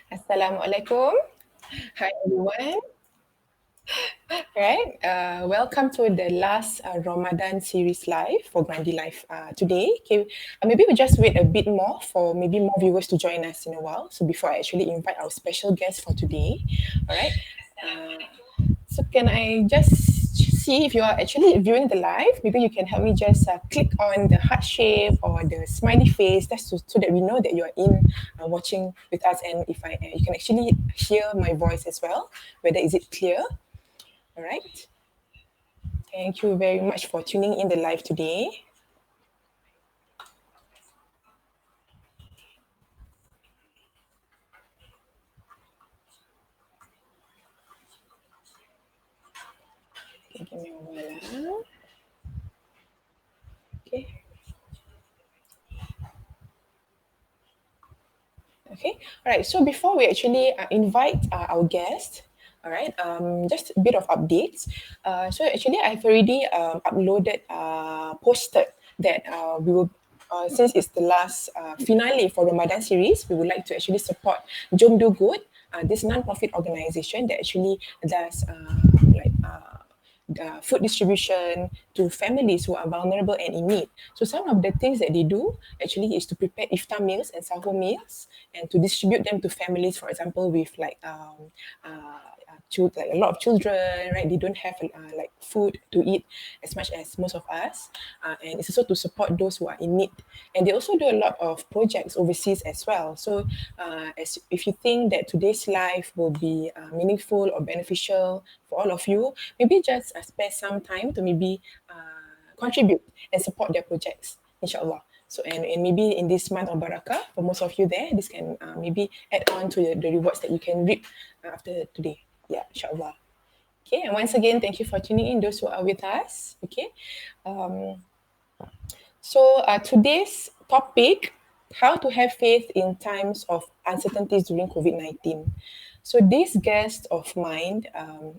Assalamualaikum. Hi everyone. Right. Welcome to the last Ramadan series live for Grandi Live today. Okay. Maybe we just wait a bit more for maybe more viewers to join us in a while. So before I actually invite our special guest for today. All right. Uh, so can I just see if you are actually viewing the live? Maybe you can help me just click on the heart shape or the smiley face, that's so that we know that you are in watching with us, and if you can actually hear my voice as well. Whether is it clear? All right. Thank you very much for tuning in the live today. Okay, give me a while. Okay. Okay. All right. So before we actually invite our guest, all right, just a bit of updates. So actually, I've already uploaded, posted that we will. Since it's the last finale for Ramadan series, we would like to actually support Jom Do Good, this non-profit organization that actually does like food distribution to families who are vulnerable and in need. So some of the things that they do actually is to prepare iftar meals and sahur meals and to distribute them to families, for example, with like a lot of children, right? They don't have like food to eat as much as most of us, and it's also to support those who are in need. And they also do a lot of projects overseas as well. So, as if you think that today's life will be meaningful or beneficial for all of you, maybe just spare some time to maybe contribute and support their projects, inshallah. So, and maybe in this month of Barakah, for most of you there, this can maybe add on to the rewards that you can reap after today. Yeah, inshallah. Okay, and once again, thank you for tuning in, those who are with us. Okay, so today's topic, how to have faith in times of uncertainties during COVID-19. So this guest of mine,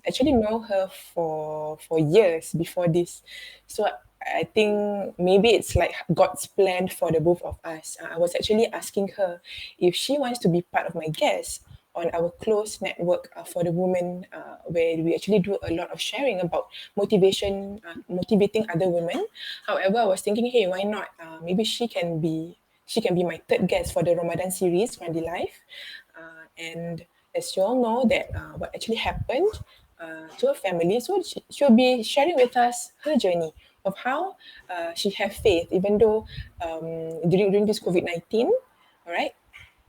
actually know her for years before this. So I think maybe it's like God's plan for the both of us. I was actually asking her if she wants to be part of my guest on our close network for the women, where we actually do a lot of sharing about motivation, motivating other women. However, I was thinking, hey, why not? Maybe she can be my third guest for the Ramadan series, Mandi Life. And as you all know, that what actually happened to her family, so she'll be sharing with us her journey of how she have faith, even though during this COVID-19, all right,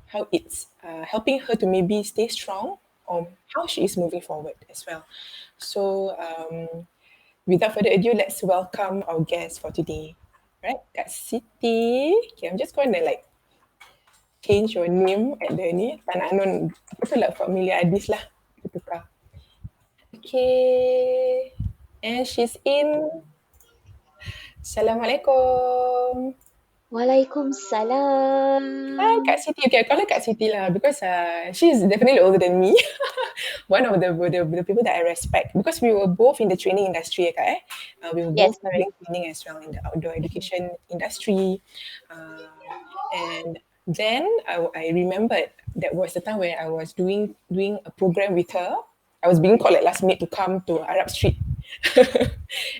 how it's helping her to maybe stay strong, or how she is moving forward as well. So, without further ado, let's welcome our guest for today. Right, Kak Siti. Okay, I'm just going to like change your name at the ni. Tanah Anon, apa tu lah, familiar Adis lah. Kita tukar. Okay. And she's in. Assalamualaikum. Hi, Waalaikumsalam. Kak Siti. Okay, I call her Kak Siti lah because she's definitely older than me. One of the people that I respect, because we were both in the training industry, Kak, eh? We were Yes, both correct. doing training as well in the outdoor education industry. And then I remembered that was the time where I was doing a program with her. I was being called like last minute to come to Arab Street.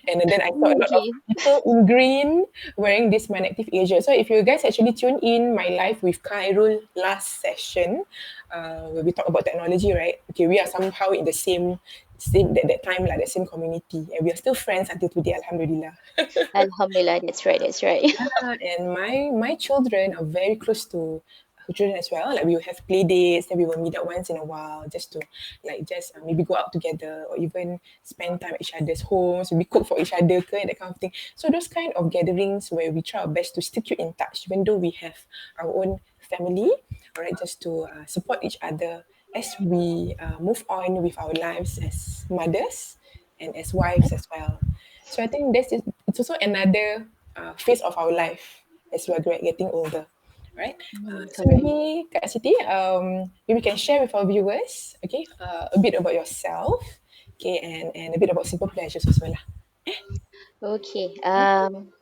And then I saw a lot of Okay. people in green wearing this Man Active Asia. So if you guys actually tune in my live with Khairul last session, where we talk about technology, right? Okay, we are somehow in the same that time, like the same community, and we are still friends until today, Alhamdulillah. Alhamdulillah, that's right, that's right. And my children are very close to her children as well. Like we will have play dates, then we will meet up once in a while just to like just maybe go out together or even spend time at each other's homes. We cook for each other, that kind of thing. So those kind of gatherings where we try our best to stick you in touch, even though we have our own family, all right, just to support each other as we move on with our lives as mothers and as wives as well. So I think it's also another phase of our life as we're getting older, right? So Correct. maybe Kak Siti, maybe you can share with our viewers, okay, a bit about yourself, okay, and a bit about simple pleasures as well lah. Okay.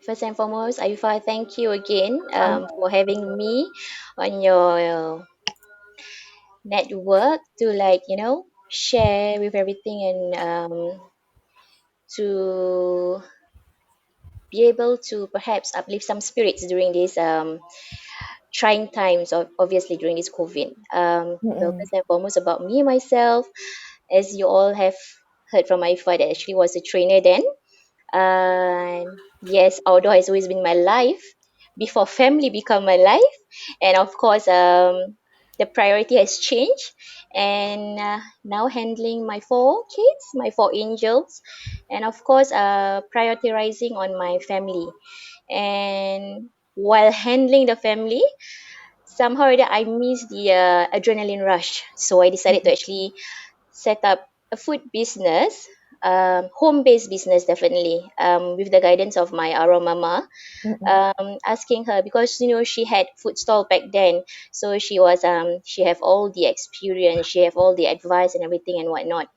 First and foremost, Aifah, thank you again Sama. for having me on your network to like share with everything and to be able to perhaps uplift some spirits during these trying times of obviously during this COVID. Well, Mm-mm. first and foremost about me myself, as you all have heard from my father, actually was a trainer then. And yes, outdoor has always been my life before family become my life. And of course, the priority has changed. And now handling my four kids, my four angels, and of course, prioritizing on my family. And while handling the family, somehow or other I miss the adrenaline rush. So I decided to actually set up a food business, home-based business definitely, with the guidance of my Aro mama, Mm-mm. asking her because she had food stall back then, so she have all the experience, she have all the advice and everything and whatnot.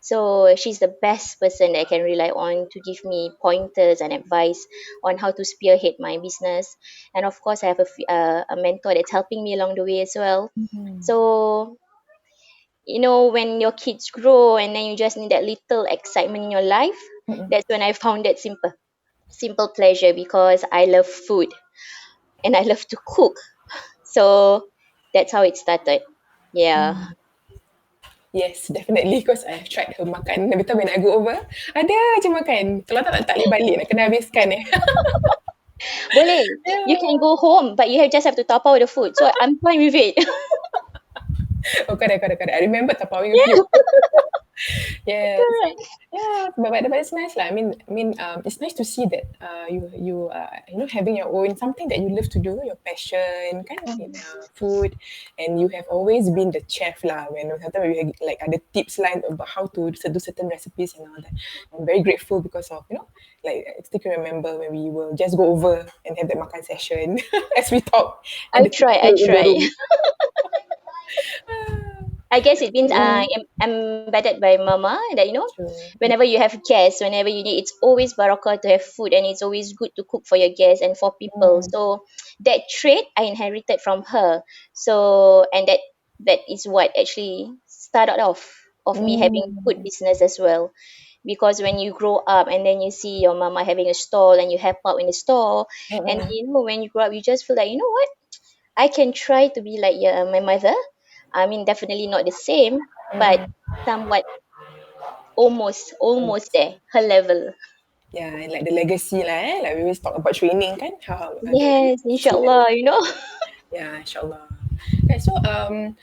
So she's the best person that I can rely on to give me pointers and advice on how to spearhead my business. And of course, I have a mentor that's helping me along the way as well. Mm-mm. So when your kids grow and then you just need that little excitement in your life, Mm-mm. that's when I found that simple pleasure because I love food and I love to cook. So that's how it started. Yeah. Yes, definitely because I've tried her makan. Every time when I go over, ada je makan. Kalau tak boleh balik, nak kena habiskan eh. Boleh. You can Yeah. go home, but you just have to top out the food. So I'm fine with it. Oh, correct, correct, correct. I remember tapawing with you. Yeah, Yes. correct. Yeah, but it's nice lah. It's nice to see that having your own something that you love to do, your passion, kind of food, and you have always been the chef lah. When sometimes we have like other tips line about how to do certain recipes and all that. I'm very grateful because of like I still can remember when we will just go over and have that makan session as we talk at I the try, I table in the try. room. I guess it means Mm, embedded by mama that true. whenever you have guests, whenever you need, it's always barakah to have food, and it's always good to cook for your guests and for people. Mm, So that trait I inherited from her. So and that is what actually started off of me having food mm, business as well. Because when you grow up and then you see your mama having a stall and you help out in the store, and mm, when you grow up, you just feel like what, I can try to be like my mother. I mean, definitely not the same, but mm. somewhat almost there, her level. Yeah, and like the legacy lah, eh? Like we always talk about training kan, how the Yes, student. inshallah. Yeah, inshallah. Okay, so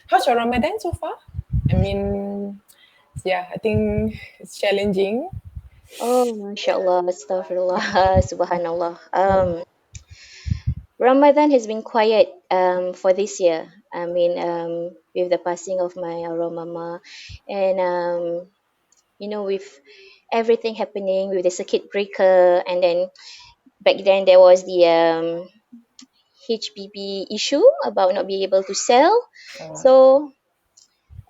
how's your Ramadan so far? I mean, yeah, I think it's challenging. Oh, mashallah, astaghfirullah, subhanallah. Mm-mm. Ramadan has been quiet for this year. I mean, with the passing of my arwah mama, and with everything happening with the circuit breaker, and then back then there was the HPB issue about not being able to sell. Oh. So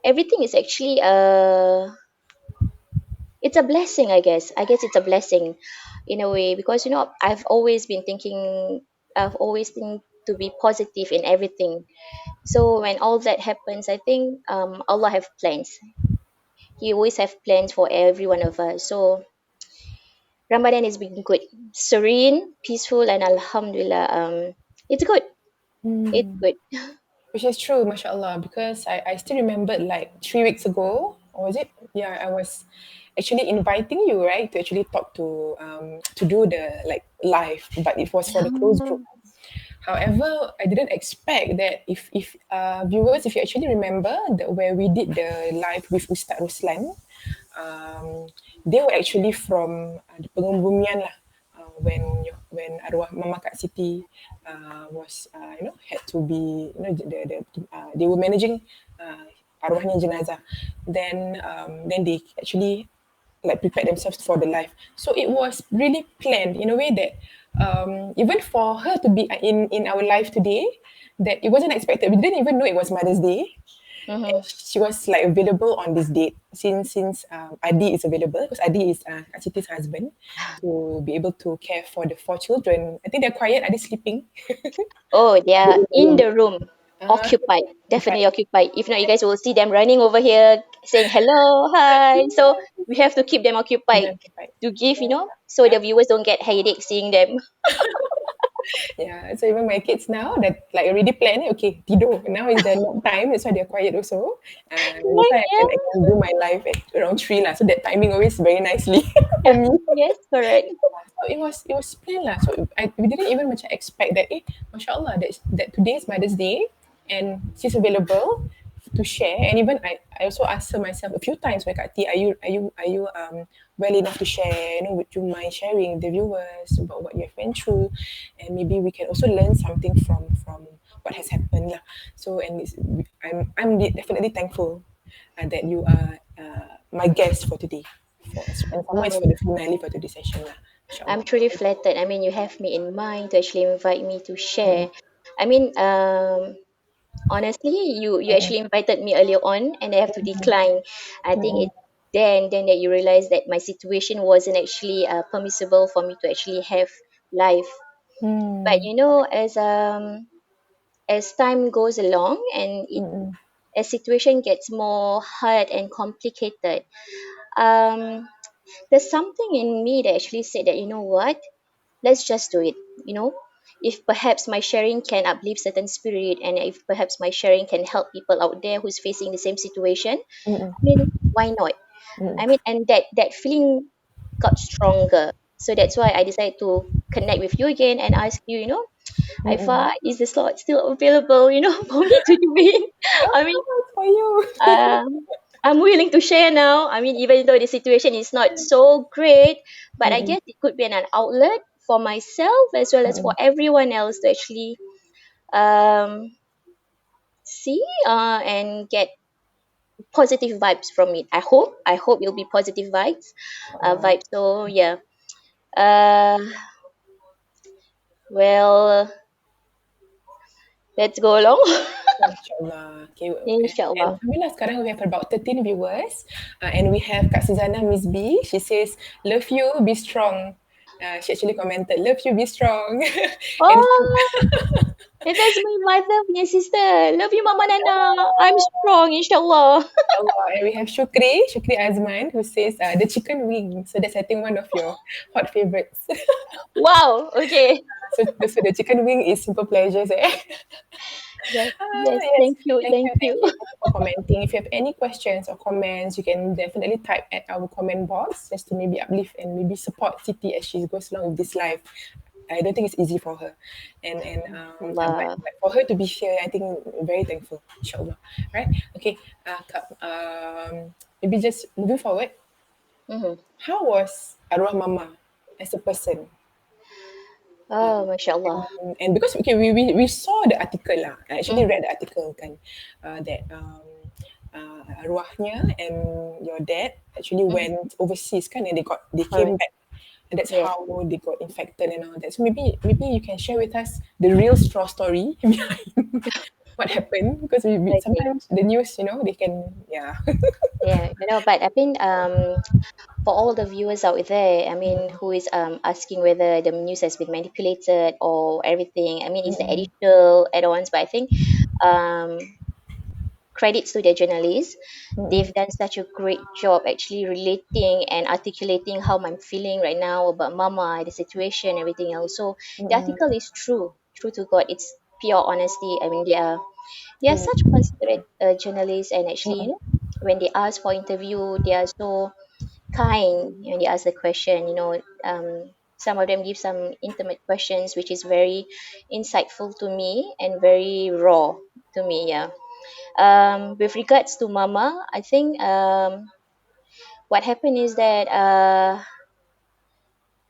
everything is actually it's a blessing, I guess. I guess it's a blessing in a way because I've always think to be positive in everything. So when all that happens, I think Allah have plans. He always have plans for every one of us. So Ramadan has been good, serene, peaceful, and Alhamdulillah, it's good. It's Hmm. good. Which is true, mashallah, because I still remembered like 3 weeks ago, or was it? Yeah, I was actually inviting you, right, to actually talk to do the like live, but it was for the closed group. However, I didn't expect that if viewers, if you actually remember where we did the live with Ustaz Ruslan, um, they were actually from the pengebumian lah. When arwah Mama Kak Siti was had to be they were managing arwahnya jenazah, then they actually like prepared themselves for the life. So it was really planned in a way that even for her to be in our life today, that it wasn't expected. We didn't even know it was Mother's Day. And Mm-hmm. she was like available on this date since Adi is available because Adi is Kak Siti's husband to be able to care for the four children. I think they're quiet. Adi sleeping. Oh, they are in the room. Occupied, definitely Occupied. occupied. If not, you guys will see them running over here saying hello, hi. So we have to keep them Keep them occupied occupied. to give, so the viewers don't get headache seeing them. Yeah, so even my kids now that like already plan it, okay, tidur. Now is the nap time, that's why they're quiet also. That's why Right? I can do my life at around 3 lah. So that timing always very nicely for Yeah. me. Yes, correct. So it was planned lah. So we didn't even macam expect that. Masya Allah, that today is Mother's Day, and she's available to share. And even I also asked her myself a few times, like, Kak T, are you well enough to share? Would you mind sharing the viewers about what you've went through, and maybe we can also learn something from what has happened lah. So I'm definitely thankful that you are my guest for today. And some more is for Oh, the finale for today's session lah. I'm InsyaAllah. truly flattered. I mean, you have me in mind to actually invite me to Mm-mm, share. I mean, honestly, you mm-mm, actually invited me earlier on, and I have to decline. I think mm-mm, it then that you realize that my situation wasn't actually permissible for me to actually have life. But mm, as time goes along and mm-mm, as situation gets more hard and complicated, um, there's something in me that actually said that, you know what, let's just do it. you know if perhaps my sharing can uplift certain spirit, and if perhaps my sharing can help people out there who's facing the same situation, mm-mm, I mean, why not? I mm-mm, mean, and that feeling got stronger. So that's why I decided to connect with you again and ask you, mm-mm. Ifa, is the slot still available, for me to do it? I mean, Oh, it's for you. I'm willing to share now. I mean, even though the situation is not so great, but I Mm-mm, guess it could be an outlet for myself as well as for mm-mm. everyone else to actually um, see and get positive vibes from it. I hope it'll be positive InsyaAllah. vibes. So yeah. Uh, well, let's go along. InsyaAllah. Okay. And Inshallah. Alhamdulillah, sekarang we have about 13 viewers. And we have Kak Suzana Miss B. She says, love you, be strong. She actually commented, love you, be strong. And Oh, that's my mother punya sister. Love you, Mama Nana. I'm strong, inshallah. Allah, and we have Shukri Azman, who says the chicken wing. So that's I think one of your hot favorites. Wow. Okay. So the chicken wing is simple pleasures, eh? Yes. Yes. Yes, Thank you. thank Thank you, thank you. you, thank you for commenting. If you have any questions or comments, you can definitely type at our comment box just to maybe uplift and maybe support Siti as she goes along with this life. I don't think it's easy for her, but, Allah. but for her to be here, I think very thankful, inshallah. Right? Okay. Maybe just moving forward. Mm-hmm. How was arwah mama as a person? Oh, mashallah. And because okay, we saw the article lah. I actually Mm-hmm. read the article kan, that arwahnya and your dad actually Mm-hmm. went overseas kan, and they came Correct. back, and that's Yes. how they got infected and all that. So maybe you can share with us the real straw story behind what happened, because we Okay. sometimes the news, they can, yeah. Yeah. But I think for all the viewers out there, I mean, who is asking whether the news has been manipulated or everything. I mean, it's the Mm-mm, additional add-ons, but I think um credits to the journalists. mm-mm, They've done such a great job actually relating and articulating how I'm feeling right now about mama, the situation, everything else. So the mm-mm, article is true to God. It's pure honesty. I mean, they are such mm-mm, considerate journalists, and actually, mm-mm, when they ask for interview, they are so kind when they ask the question. Some of them give some intimate questions, which is very insightful to me and very raw to me. Yeah. With regards to Mama, I think what happened is that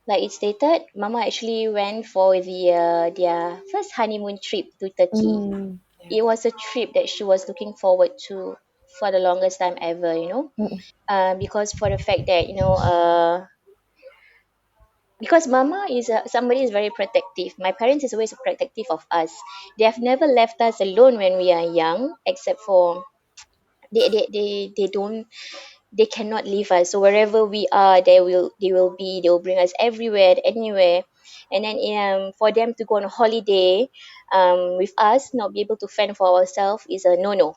like it stated, Mama actually went for their first honeymoon trip to Turkey. mm, yeah. It was a trip that she was looking forward to for the longest time ever. Mm-mm, Because for the fact that because Mama is somebody is very protective. My parents is always protective of us. They have never left us alone when we are young, except for they don't they cannot leave us. So wherever we are, they will bring us everywhere, anywhere. And then for them to go on a holiday, with us not be able to fend for ourselves is a no no,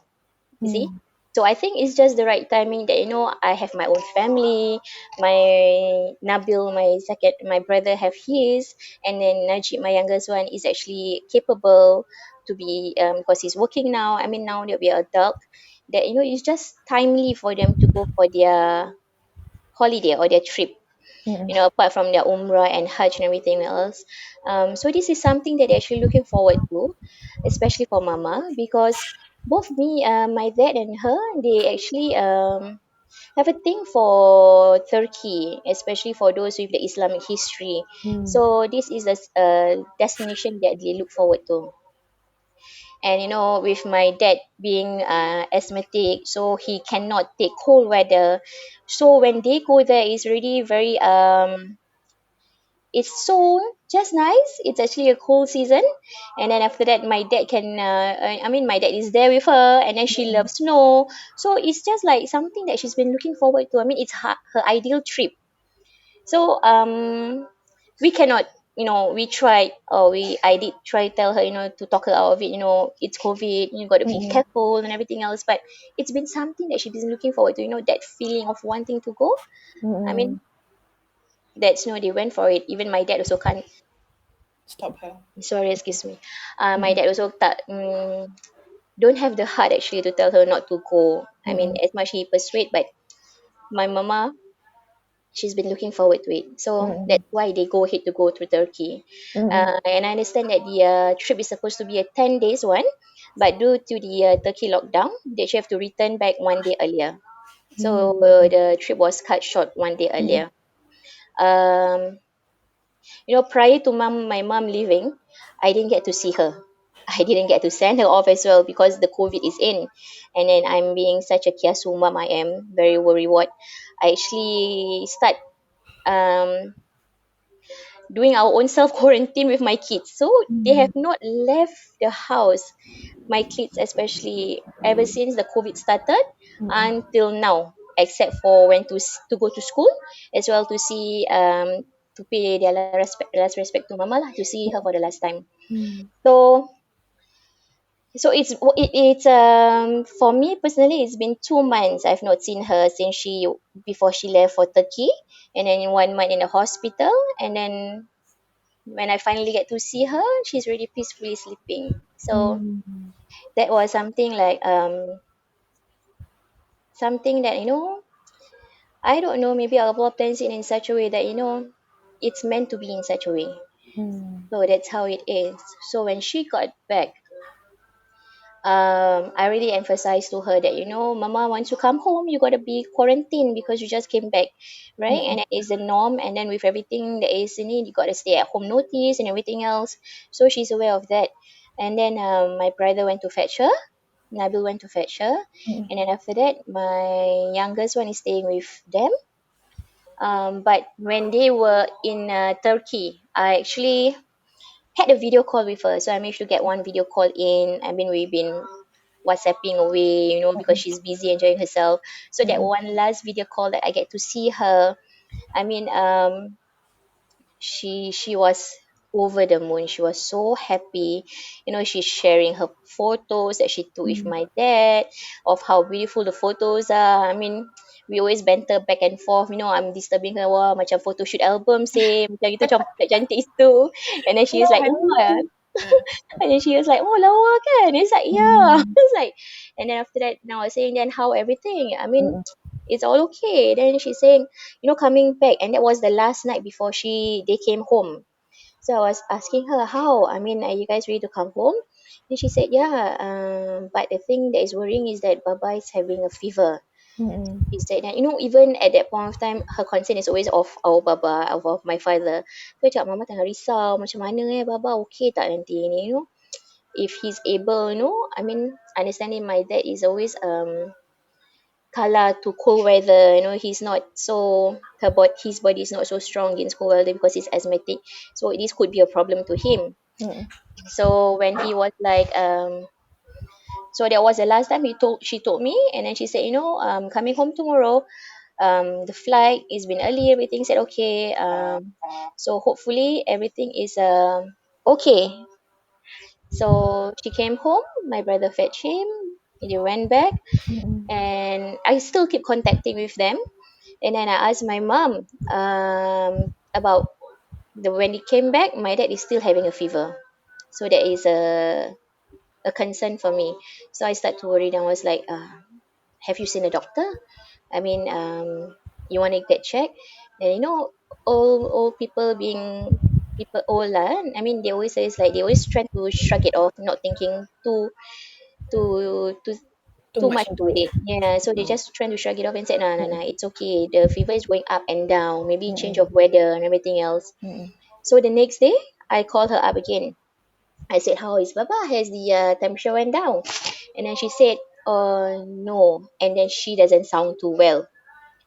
you see. Mm. So I think it's just the right timing that, I have my own family, my Nabil, my brother have his, and then Najib, my youngest one, is actually capable to be, because he's working now. I mean, now they'll be adult. That, it's just timely for them to go for their holiday or their trip, Mm. apart from their umrah and hajj and everything else. So this is something that they're actually looking forward to, especially for mama, because both my dad and her, they actually have a thing for Turkey, especially for those with the Islamic history. Mm. So this is a destination that they look forward to. And with my dad being asthmatic, so he cannot take cold weather. So when they go there, it's really very it's so just nice. It's actually a cool season, and then after that, my dad can. I mean, my dad is there with her, and then she loves snow. So it's just like something that she's been looking forward to. I mean, it's her ideal trip. So we cannot. We tried, or I did try tell her, to talk her out of it. It's COVID. You got to be Mm. careful and everything else. But it's been something that she's been looking forward to. That feeling of wanting to go. I Mm. mean, that's they went for it. Even my dad also can't. Stop her. Sorry, excuse me. My Mm. dad also don't have the heart actually to tell her not to go. I mean, Mm. as much he persuade, but my mama, she's been looking forward to it. So Mm. that's why they go ahead to go to Turkey. Mm. And I understand that the trip is supposed to be a 10 days one, but due to the Turkey lockdown, they actually have to return back one day earlier. So Mm. the trip was cut short one day Mm. earlier. Um, prior to my mom leaving, I didn't get to see her. I didn't get to send her off as well because the COVID is in. And then I'm being such a kiasu mom, I am very worried what. I actually start um, doing our own self quarantine with my kids. So they have Mm. not left the house, my kids especially, ever since the COVID started Mm. until now, except for when to go to school, as well to see to pay their last respect to mama lah, to see her for the last time. Mm. So it's for me personally, it's been 2 months I've not seen her since she before she left for Turkey, and then 1 month in the hospital, and then when I finally get to see her, she's really peacefully sleeping. So Mm. that was something like something that I don't know, maybe Allah plans it in such a way that it's meant to be in such a way. Mm. So that's how it is. So when she got back, I really emphasized to her that mama, once you come home, you gotta be quarantined because you just came back, right? And Mm. that is the norm. And then with everything that is in it, you gotta stay at home notice and everything else. So she's aware of that. And then my brother went to fetch her. Nabil went to fetch her, Mm. and then after that, my youngest one is staying with them. But when they were in Turkey, I actually had a video call with her. So I managed to get one video call in. I mean, we've been WhatsApping away, because she's busy enjoying herself. So that Mm. one last video call that I get to see her, I mean, she was over the moon. She was so happy. She's sharing her photos that she took with Mm. my dad, of how beautiful the photos are. I mean, we always banter back and forth. I'm disturbing her. Wah, macam photo shoot album sih. Macam itu cantik itu. And then she No, was like, yeah. honey. Mm. And then she was like, oh, lawa kan? It's like, yeah. Mm. It's like, and then after that, now I was saying, then how everything? I mean, Mm. it's all okay. Then she's saying, coming back, and that was the last night before they came home. So I was asking her how. I mean, are you guys ready to come home? And she said, yeah. But the thing that is worrying is that Baba is having a fever. Mm. He said that, even at that point of time, her concern is always of our Baba, of my father. So cakap, Mama tengah risau, macam mana Baba okay tak nanti ni, if he's able, I mean, understanding my dad is always kala to cold weather, he's not so his body is not so strong against cold weather because he's asthmatic. So this could be a problem to him. Mm. So when he was like so that was the last time she told me, and then she said, coming home tomorrow, the flight is been early, everything said okay, so hopefully everything is okay. So she came home, my brother fetched him, they went back, and I still keep contacting with them. And then I asked my mom about the when he came back, my dad is still having a fever. So that is a concern for me. So I start to worry and I was like, have you seen a doctor? I mean, you want to get checked? And old people being people old lah. I mean, they always say it's like they always try to shrug it off, not thinking too too Too too much much into to it. it. Yeah, so they just trying to shrug it off and said, no, no, no, it's okay. The fever is going up and down. Maybe change of weather and everything else. So the next day, I called her up again. I said, how is Baba? Has the temperature went down? And then she said, no. And then she doesn't sound too well.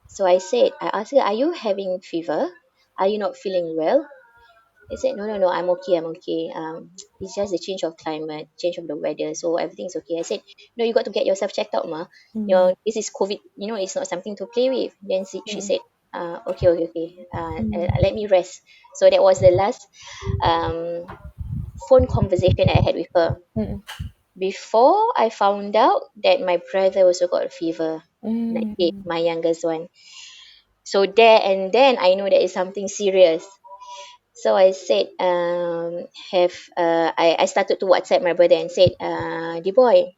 So I asked her, are you having fever? Are you not feeling well? They said, no, no, no, I'm okay, I'm okay. It's just a change of climate, change of the weather, so everything's okay. I said, no, you got to get yourself checked out, ma. This is COVID. It's not something to play with. Then she said, okay, okay, okay. Let me rest. So that was the last um, phone conversation I had with her. Before I found out that my brother also got a fever, like my youngest one. So there and then I know that is something serious. So I said, I started to WhatsApp my brother and said, the boy,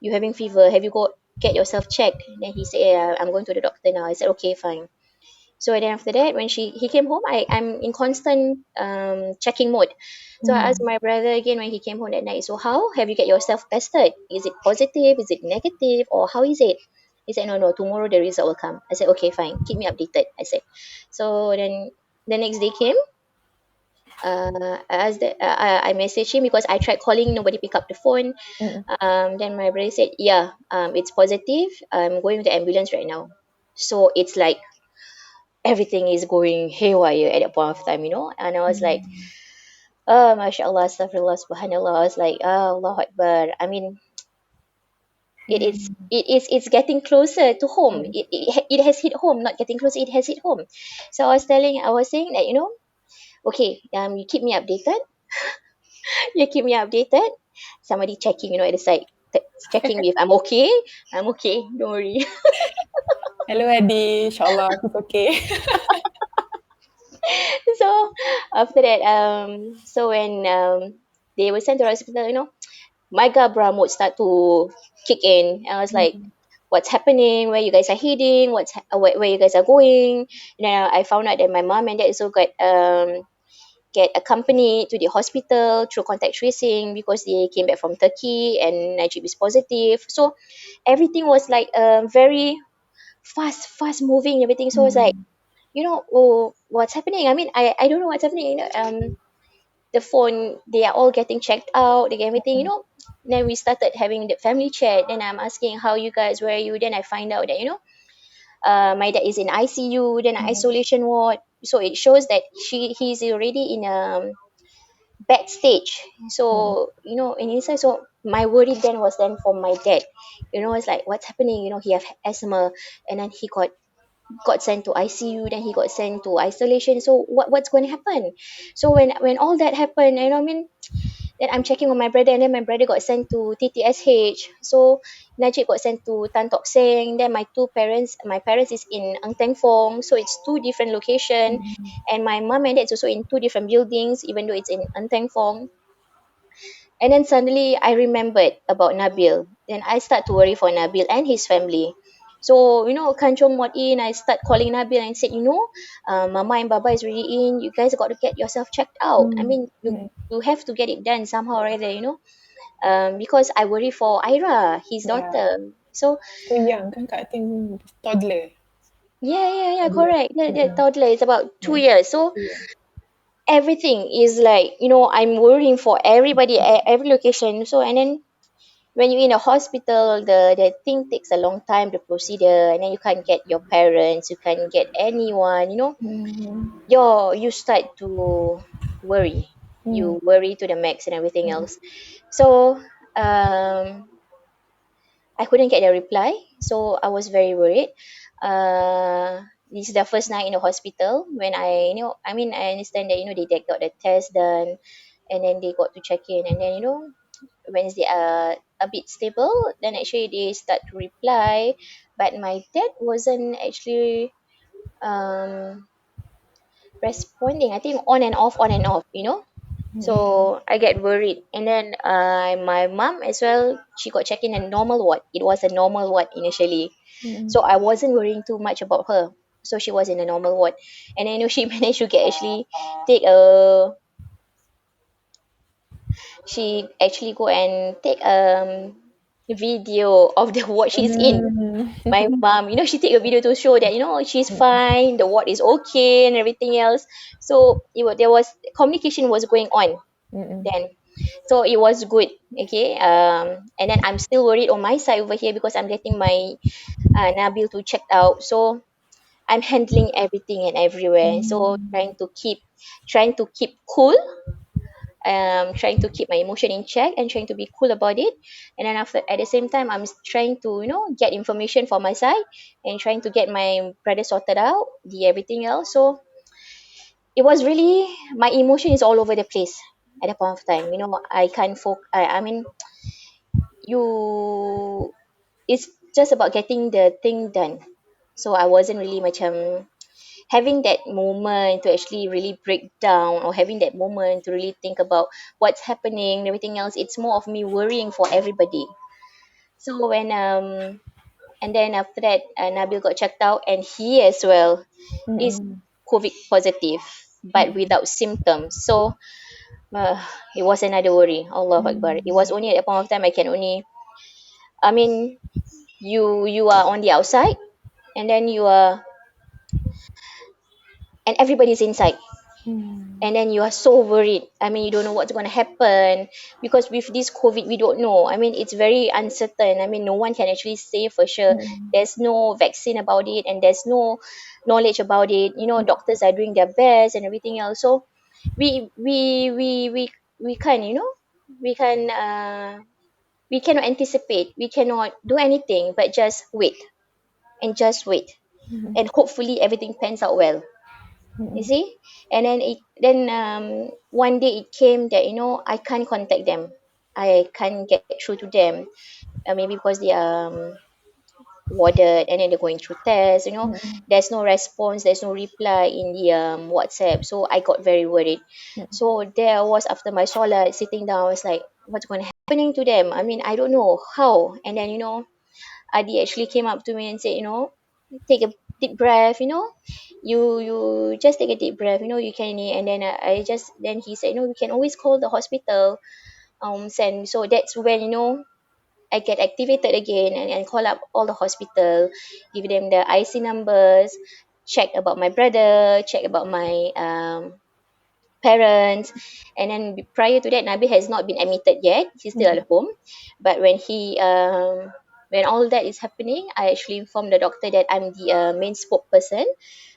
you having fever? Have you got get yourself checked? Then he said, yeah, I'm going to the doctor now. I said, okay, fine. So then after that, when he came home, I'm in constant checking mode. So I asked my brother again when he came home that night. So how have you get yourself tested? Is it positive? Is it negative? Or how is it? He said, no, no, tomorrow the result will come. I said, okay, fine. Keep me updated. I said. So then the next day came. I messaged him because I tried calling, nobody picked up the phone. Then my brother said, yeah, it's positive. I'm going with the ambulance right now. So it's like everything is going haywire at that point of time, And I was like, oh, mashallah, astaghfirullah, subhanallah. I was like, oh, Allah Akbar. I mean, it's getting closer to home. It has hit home, not getting closer. It has hit home. So I was saying that, okay, you keep me updated. You keep me updated. Somebody checking, at the side, checking if I'm okay. I'm okay. Don't worry. Hello, Eddie. Inshallah, it's okay. So after that, so when they were sent to the hospital, my Gabra mode start to kick in. I was like, what's happening? Where you guys are heading? Where you guys are going? And then I found out that my mom and dad also get accompanied to the hospital through contact tracing because they came back from Turkey and Najib is positive. So everything was like very fast moving, everything. So I was like, oh, what's happening? I mean, I don't know what's happening. The phone, they are all getting checked out, they get everything. Then we started having the family chat. Then I'm asking how you guys, where are you? Then I find out that my dad is in ICU, then isolation ward. So it shows that he's already in a bad stage. So in inside, so my worry then was then for my dad. It's like what's happening. He have asthma, and then he got sent to ICU, then he got sent to isolation. So what's going to happen? So when all that happened, I mean, then I'm checking on my brother, and then my brother got sent to TTSH. So Najib got sent to Tan Tock Seng. Then my parents is in Ang Teng Fong, so it's two different location. And my mom and dad is also in two different buildings, even though it's in Ang Teng Fong. And then suddenly I remembered about Nabil. Then I start to worry for Nabil and his family. So, Kanchong walked in, I start calling Nabil and said, Mama and Baba is really in. You guys got to get yourself checked out. I mean, you have to get it done somehow or other, because I worry for Ira, his Yeah. daughter. So, So young kan Kak, I think toddler. yeah, yeah, yeah, Toddler. correct. That Mm-mm. toddler is about 2 years. So, Yeah. everything is like, I'm worrying for everybody, every location. So, and then when you're in a hospital, the thing takes a long time, the procedure, and then you can't get your parents, you can't get anyone, you start to worry. You worry to the max and everything else. So um I couldn't get a reply, so I was very worried. This is the first night in the hospital when I mean, I understand that they got the test done, and then they got to check in, and then when they are a bit stable, then actually they start to reply. But my dad wasn't actually um responding. I think on and off, on and off, you know. So I get worried. And then my mom as well, she got checked in a normal ward. It was a normal ward initially. So I wasn't worrying too much about her. So she was in a normal ward. And then, you know, she managed to get actually take a she actually go and take video of the ward she's in. My mom, you know, she take a video to show that, you know, she's fine, the ward is okay and everything else. So there was communication was going on then. So it was good. Okay. And then I'm still worried on my side over here because I'm getting my Nabil to check out. So I'm handling everything and everywhere. So trying to keep cool, trying to keep my emotion in check and trying to be cool about it. And then after, at the same time, I'm trying to, you know, get information for my side and trying to get my brother sorted out, the everything else. So it was really, my emotion is all over the place at that point of time. You know, I can't focus. I mean, you, it's just about getting the thing done. So I wasn't really macam having that moment to actually really break down, or having that moment to really think about what's happening and everything else. It's more of me worrying for everybody. So when and then after that, Nabil got checked out, and he as well is COVID positive but without symptoms. So uh, it was another worry. Allah Akbar. It was only at that point of time I can only, I mean, you are on the outside, and then you are, and everybody's inside, and then you are so worried. I mean, you don't know what's going to happen, because with this COVID we don't know. I mean, it's very uncertain. I mean, no one can actually say for sure. There's no vaccine about it, and there's no knowledge about it. You know, doctors are doing their best and everything else. So we can, you know, we can we cannot anticipate, we cannot do anything but just wait, and just wait, and hopefully everything pans out well, you see. And then one day it came that, you know, I can't contact them, I can't get through to them, maybe because they are warded, and then they're going through tests, you know. There's no response, there's no reply in the WhatsApp. So I got very worried. So there I was, after my solat, sitting down, I was like, what's going to happening to them? I mean, I don't know how. And then, you know, Adi actually came up to me and said, you know, take a deep breath, you know, you just take a deep breath, you know, you can. And then I just, then he said, you know, we can always call the hospital, send. So that's when, you know, I get activated again, and call up all the hospital, give them the IC numbers, check about my brother, check about my parents. And then prior to that, Nabil has not been admitted yet, he's still at home. But when all that is happening, I actually informed the doctor that I'm the main spokesperson,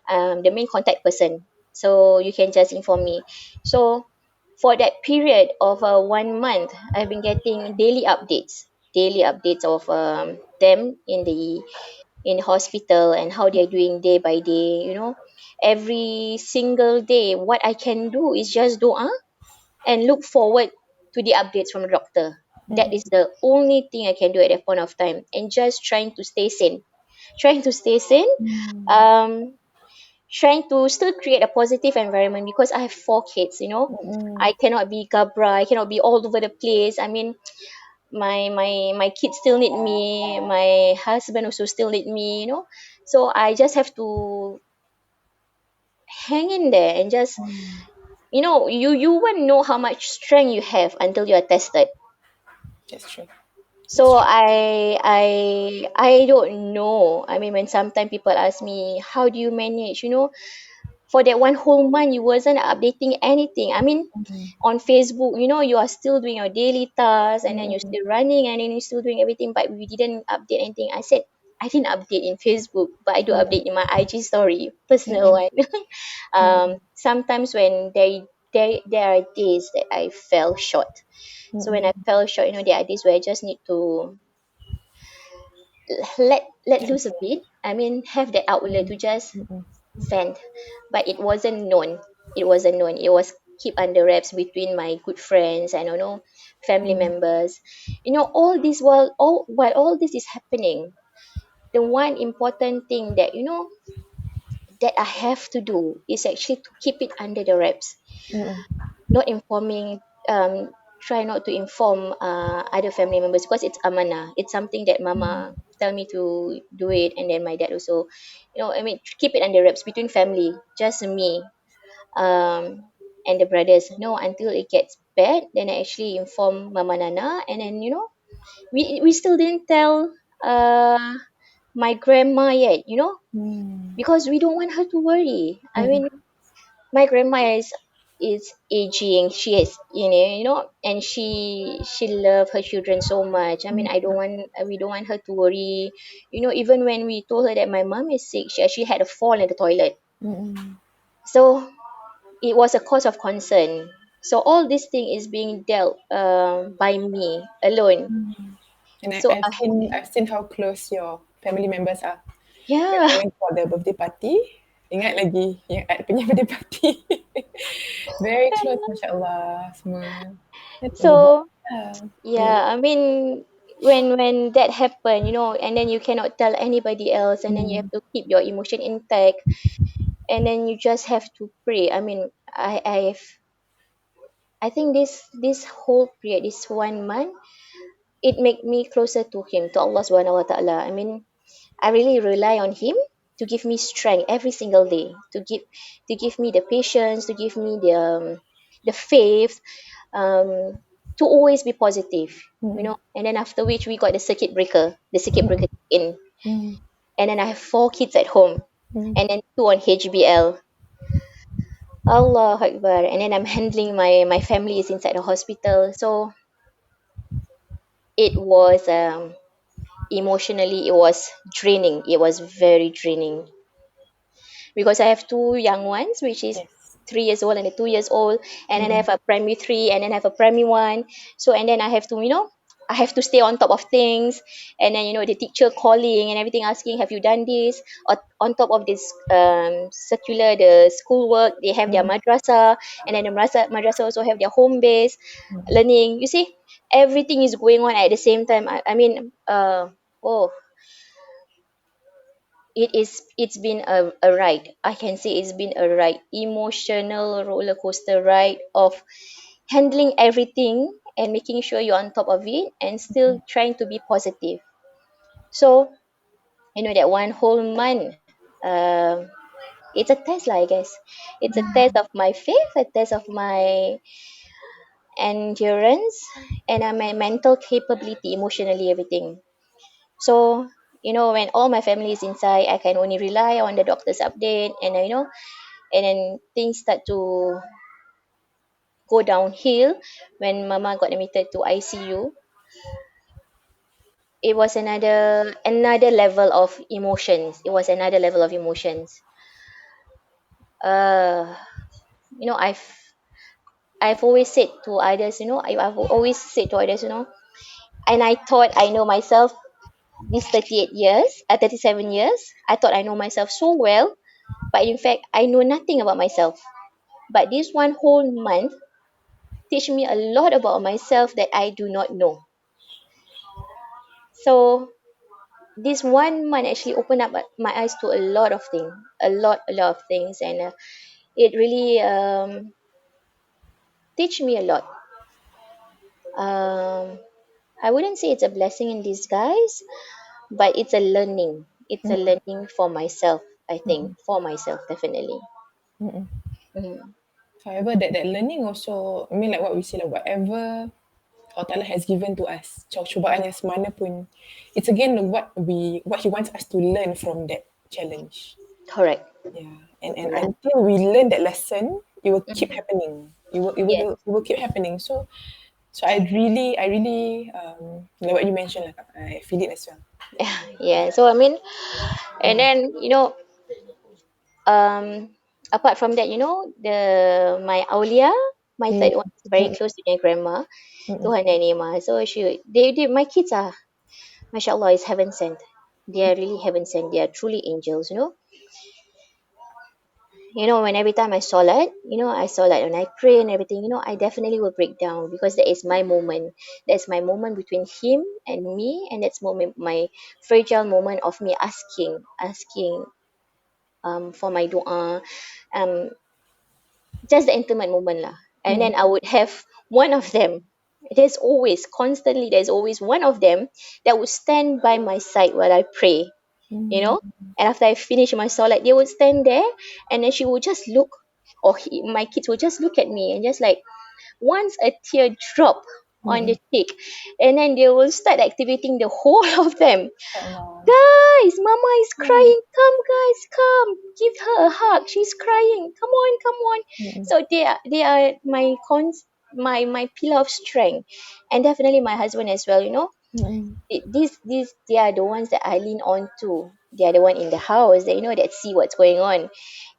the main contact person, so you can just inform me. So for that period of 1 month, I've been getting daily updates of them in the hospital, and how they're doing day by day, you know. Every single day, what I can do is just dua and look forward to the updates from the doctor. That is the only thing I can do at that point of time, and just trying to stay sane, trying to stay sane, um trying to still create a positive environment, because I have 4 kids, you know. I cannot be gabra, I cannot be all over the place. I mean, my kids still need me, my husband also still need me, you know. So I just have to hang in there, and just, you know, you won't know how much strength you have until you are tested. That's true. That's So true. I don't know. I mean, when sometimes people ask me, how do you manage, you know, for that one whole month you wasn't updating anything. I mean, on Facebook, you know, you are still doing your daily tasks, and then you're still running, and then you're still doing everything, but we didn't update anything. I said, I didn't update in Facebook, but I do update in my IG story, personal one. Sometimes when there are days that I fell short. So when I fell short, you know, there are days where I just need to let Yeah. loose a bit. I mean, have that outlet to just vent. But it wasn't known. It wasn't known. It was keep under wraps between my good friends and family Mm, members. All this is happening, the one important thing that that I have to do is actually to keep it under the wraps, mm, not informing. Try not to inform other family members because it's amana. It's something that mm, mama tell me to do it, and then my dad also, I mean, keep it under wraps between family, just me, and the brothers. No, until it gets bad, then I actually inform Mama Nana, and then we still didn't tell uh my grandma yet, mm, because we don't want her to worry. I mm, mean, my grandma is aging. She is, and she love her children so much. I mean, I don't want we don't want her to worry. Even when we told her that my mom is sick, she actually had a fall in the toilet. mm. So it was a cause of concern. So all this thing is being dealt by me alone. And So I've seen how close your family members are. When I yeah. went for the birthday party, ingat lagi yang Ad punya birthday party. Very close, Masya Allah, semua. Then berbual So lah. Bila, yeah, I mean, when that happened, and then you cannot tell anybody else, and then you mm, have to keep your emotion intact, and then you just have to pray. I mean, I think this whole period, this 1 month, it made me closer to him, to Allah Subhanahu Wa Taala. I mean, I really rely on him to give me strength every single day, to give me the patience, to give me the faith, to always be positive, mm, And then after which we got the circuit breaker in, mm, and then I have 4 kids at home, mm. and then 2 on HBL. Allah Akbar. And then I'm handling my family is inside the hospital. So it was emotionally, it was draining. It was very draining because I have 2 young ones, which is Yes. 3 years old and a 2 years old, and then I Mm, have a primary three, and then I have a primary one. So and then I have to, I have to stay on top of things, and then the teacher calling and everything, asking, "Have you done this?" Or on top of this circular, the schoolwork, they have their mm, madrasa, and then the madrasa also have their home base mm, learning. You see, everything is going on at the same time. I mean, oh, it's been a ride. I can say it's been a ride, emotional roller coaster ride of handling everything and making sure you're on top of it and still trying to be positive. So that 1 whole month, um it's a test lah, I guess. It's a test of my faith, a test of my endurance, and my mental capability, emotionally, everything. So when all my family is inside, I can only rely on the doctor's update, and and then things start to go downhill. When mama got admitted to ICU, it was another level of emotions. It was another level of emotions. uh I've always said to others, I've always said to others, and I thought I know myself, these 38 years, 37 years, I thought I know myself so well, but in fact I know nothing about myself. But this 1 whole month teach me a lot about myself that I do not know. So this 1 month actually opened up my eyes to a lot of things, a lot of things, and it really teach me a lot. Um, I wouldn't say it's a blessing in disguise, but it's a learning. It's a mm, learning for myself. I think mm, for myself, definitely. mm. Mhm. However, that learning also, I mean like what we say, like whatever Allah Ta'ala has given to us, cubaan yang semana pun, it's again what He wants us to learn from that challenge. Correct. Yeah, and Correct. until we learn that lesson, it will keep Mhm. happening. Yes. It will keep happening. So I really like what you mentioned, like I feel it as well. Yeah. So I mean, and Mm, then apart from that, the my Aulia, my mm, third one is very mm, close to my grandma, to mm, her nanny ma. So they my kids are, mashallah, is heaven sent. They are really heaven sent. They are truly angels. When every time I salat, I salat and I pray and everything, I definitely will break down because that is my moment. That's my moment between him and me, and that's moment my fragile moment of me asking for my doa, um just the intimate moment lah. And then I would have one of them. There's always one of them that would stand by my side while I pray, you know. And after I finish my salat, they would stand there, and then she would just look, or my kids would just look at me and just like once a tear drop on the cheek, and then they will start activating the whole of them. Allah. Guys, mama is crying. Come, guys, come. Give her a hug. She's crying. Come on, come on. So they are my pillar of strength, and definitely my husband as well. These they are the ones that I lean on to. They are the one in the house that that see what's going on,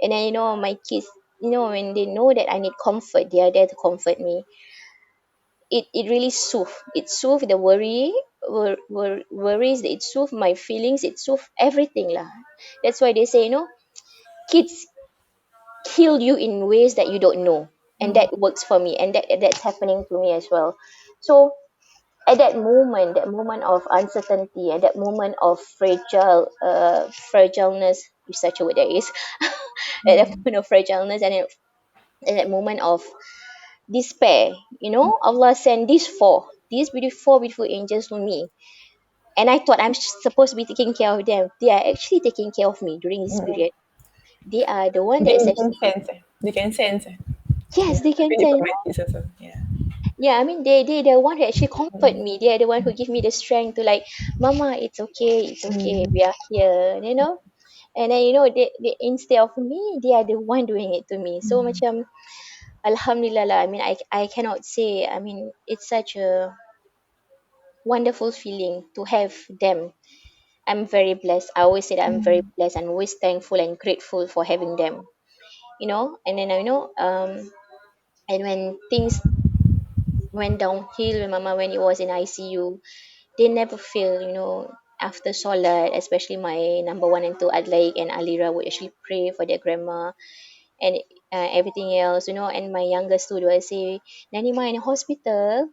and then my kids. When they know that I need comfort, they are there to comfort me. It really soothe the worries, it soothe my feelings, it soothe everything lah. That's why they say kids heal you in ways that you don't know, and that works for me, and that's happening to me as well. So at that moment of uncertainty, at that moment of fragileness, if such a word there is, at that moment of fragileness, and at that moment of despair, Allah sent these four beautiful angels to me. And I thought I'm supposed to be taking care of them. They are actually taking care of me during this period. They are the one that is They can actually, sense. Eh. They can sense. Eh. yes, Yeah, they I can feel it tell, from my kids also. Yeah. yeah, I mean they the one who actually comfort me. They are the one who give me the strength to like, Mama, it's okay, we are here. And then they instead of me, they are the one doing it to me. So macam Alhamdulillah lah. I mean, I cannot say. I mean, it's such a wonderful feeling to have them. I'm very blessed. I always say that I'm very blessed. I'm always thankful and grateful for having them. And then and when things went downhill, when Mama when it was in ICU, they never fail. After Solat, especially my number one and two Adlaik and Alira would actually pray for their grandma, and everything else, and my youngest too, I say, Nanima in hospital,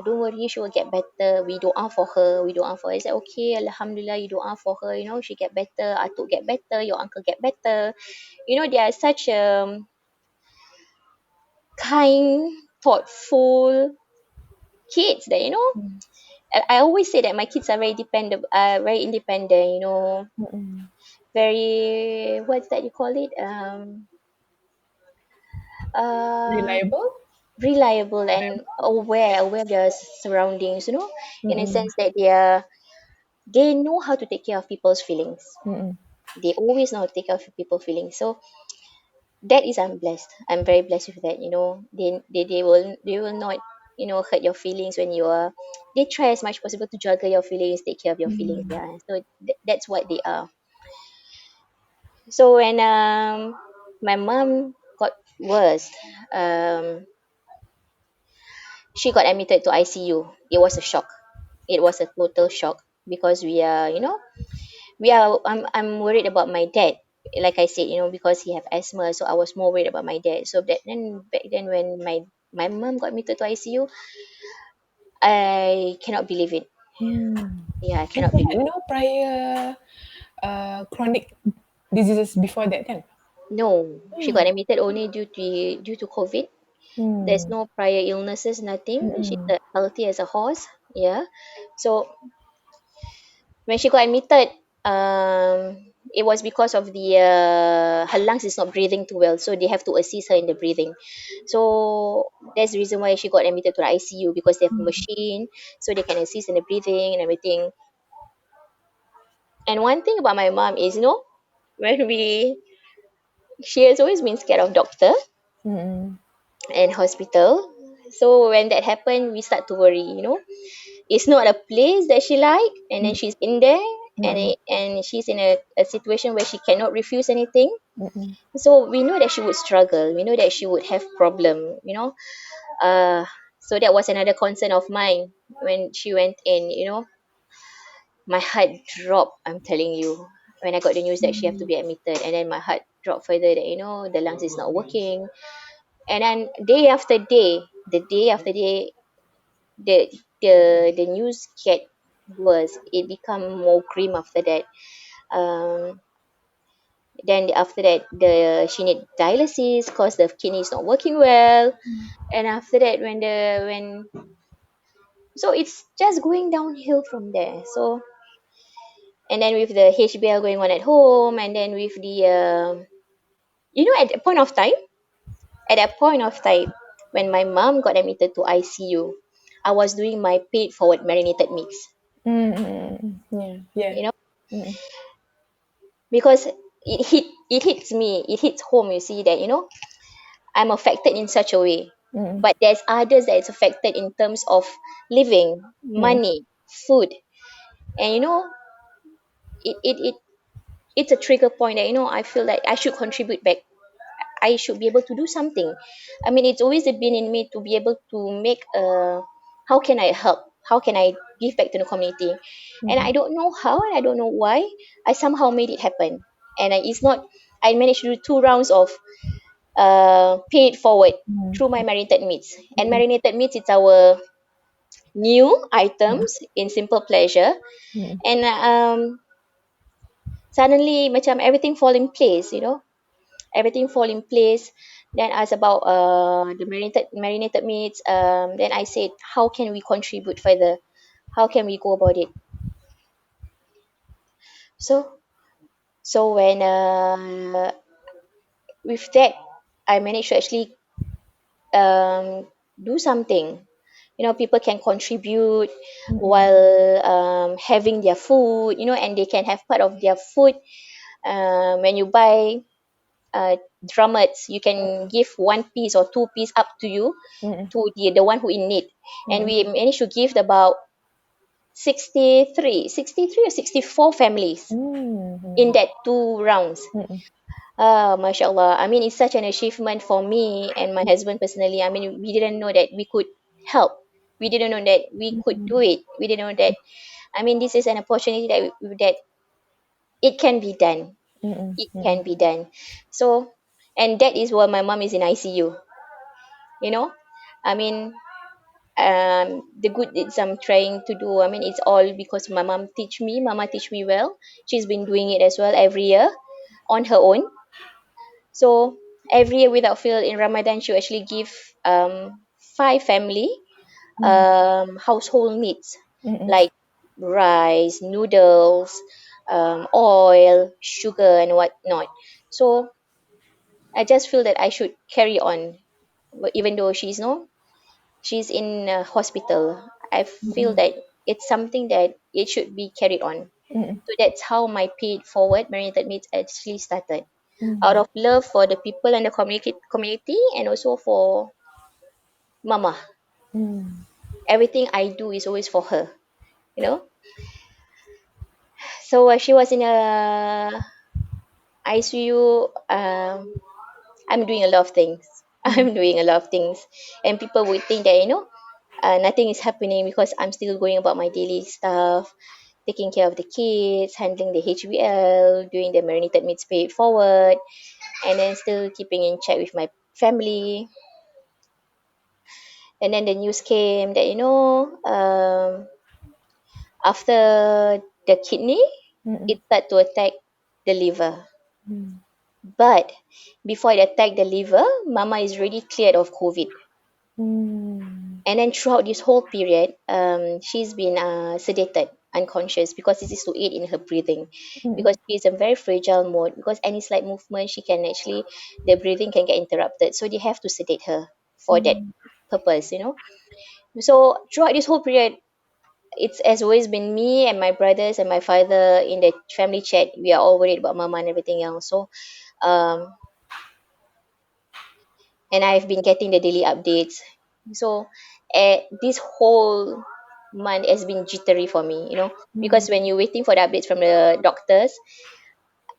don't worry, she will get better. We doa for her. We doa for her. I said, okay, Alhamdulillah, you doa for her. She get better. Atuk get better. Your uncle get better. They are such kind, thoughtful kids that I always say that my kids are very dependent, very independent. Very what's that you call it? Uh, Reliable. Reliable and aware of their surroundings, in a sense that they know how to take care of people's feelings. They always know how to take care of people's feelings. So that is I'm blessed. I'm very blessed with that. They will not hurt your feelings when you are. They try as much possible to juggle your feelings, take care of your feelings. Yeah. So that's what they are. So when my mom got worse, um she got admitted to ICU. It was a shock. It was a total shock because I'm worried about my dad. Like I said, because he have asthma, so I was more worried about my dad. So back then when my mom got admitted to ICU, I cannot believe it. Yeah, I And cannot she believe had it. no prior chronic diseases before that, kan? No, she got admitted only due to COVID. There's Hmm. no prior illnesses, nothing. She's healthy as a horse. Yeah. So when she got admitted, it was because of the her lungs is not breathing too well, so they have to assist her in the breathing. So that's the reason why she got admitted to the ICU, because they have a machine, so they can assist in the breathing and everything. And one thing about my mom is, when she has always been scared of doctor and hospital. So when that happened, we start to worry. It's not a place that she like, and then she's in there, and she's in a situation where she cannot refuse anything. So we know that she would struggle, we know that she would have problem. So that was another concern of mine when she went in. My heart dropped, I'm telling you. when I got the news that she have to Mm. be admitted, and then my heart dropped further that the lungs is not working. And then day after day, the day after day, the the news get worse. It become more grim after that. Um, then after that, the she need dialysis because the kidney is not working well. And after that, when so it's just going downhill from there. So and then with the HBL going on at home, and then with the at that point of time, when my mom got admitted to ICU, I was doing my paid forward marinated meats. Mm, mm, mm. Yeah, yeah. You know, Mm, because it hits me, it hits home. You see that I'm affected in such a way, mm, but there's others that is affected in terms of living, mm, money, food, and it it's a trigger point that I feel like I should contribute back. I should be able to do something. I mean, it's always been in me to be able to make a how can I help? How can I give back to the community? And I mm, don't know how and I don't know why. I somehow made it happen. And it's not, I managed to do 2 rounds of paid forward mm, through my marinated meats. And mm, marinated meats, it's our new mm, items in Simple Pleasure. mm, And suddenly, macam everything fall in place. Everything fall in place. Then asked about the marinated meats. Then I said, how can we contribute further? How can we go about it? So when with that, I managed to actually do something. People can contribute mm, while having their food. And they can have part of their food when you buy drummets. You can give 1 piece or 2 piece up to you mm, to the one who in need. And mm, we managed to give about 63 or 64 families in mm, that 2 rounds. mm, Mashallah. I mean, it's such an achievement for me and my husband personally. I mean, we didn't know that we could help. We didn't know that we could do it. We didn't know that. I mean, this is an opportunity that it can be done. mm, It mm, can be done. So, and that is why my mom is in ICU. You know, I mean, the good deeds I'm trying to do. I mean, it's all because my mom teach me. Mama teach me well. She's been doing it as well every year on her own. So every year without fail in Ramadan, she actually give five family mm, household needs mm, like rice, noodles, oil, sugar, and whatnot. So I just feel that I should carry on, even though she's in a hospital. I feel mm, that it's something that it should be carried on. mm, So that's how my paid forward marinated meats actually started. Out mm, of love for the people and the community, and also for mama. mm, Everything I do is always for her, you know. So she was in a ICU. I'm doing a lot of things. mm, I'm doing a lot of things, and people would think that nothing is happening because I'm still going about my daily stuff, taking care of the kids, handling the HBL, doing the marinated meats paid forward, and then still keeping in check with my family. And then the news came that after the kidney, mm, it started to attack the liver. mm, But before it attacked the liver, mama is already cleared of COVID. mm, And then throughout this whole period, she's been sedated, unconscious, because this is to aid in her breathing. mm, Because she's in very fragile mode, because any slight movement, she can actually, the breathing can get interrupted. So they have to sedate her for that mm, purpose. So throughout this whole period, it's has always been me and my brothers and my father in the family chat. We are all worried about mama and everything else. So, um, and I've been getting the daily updates. So, this whole month has been jittery for me, because when you're waiting for the updates from the doctors,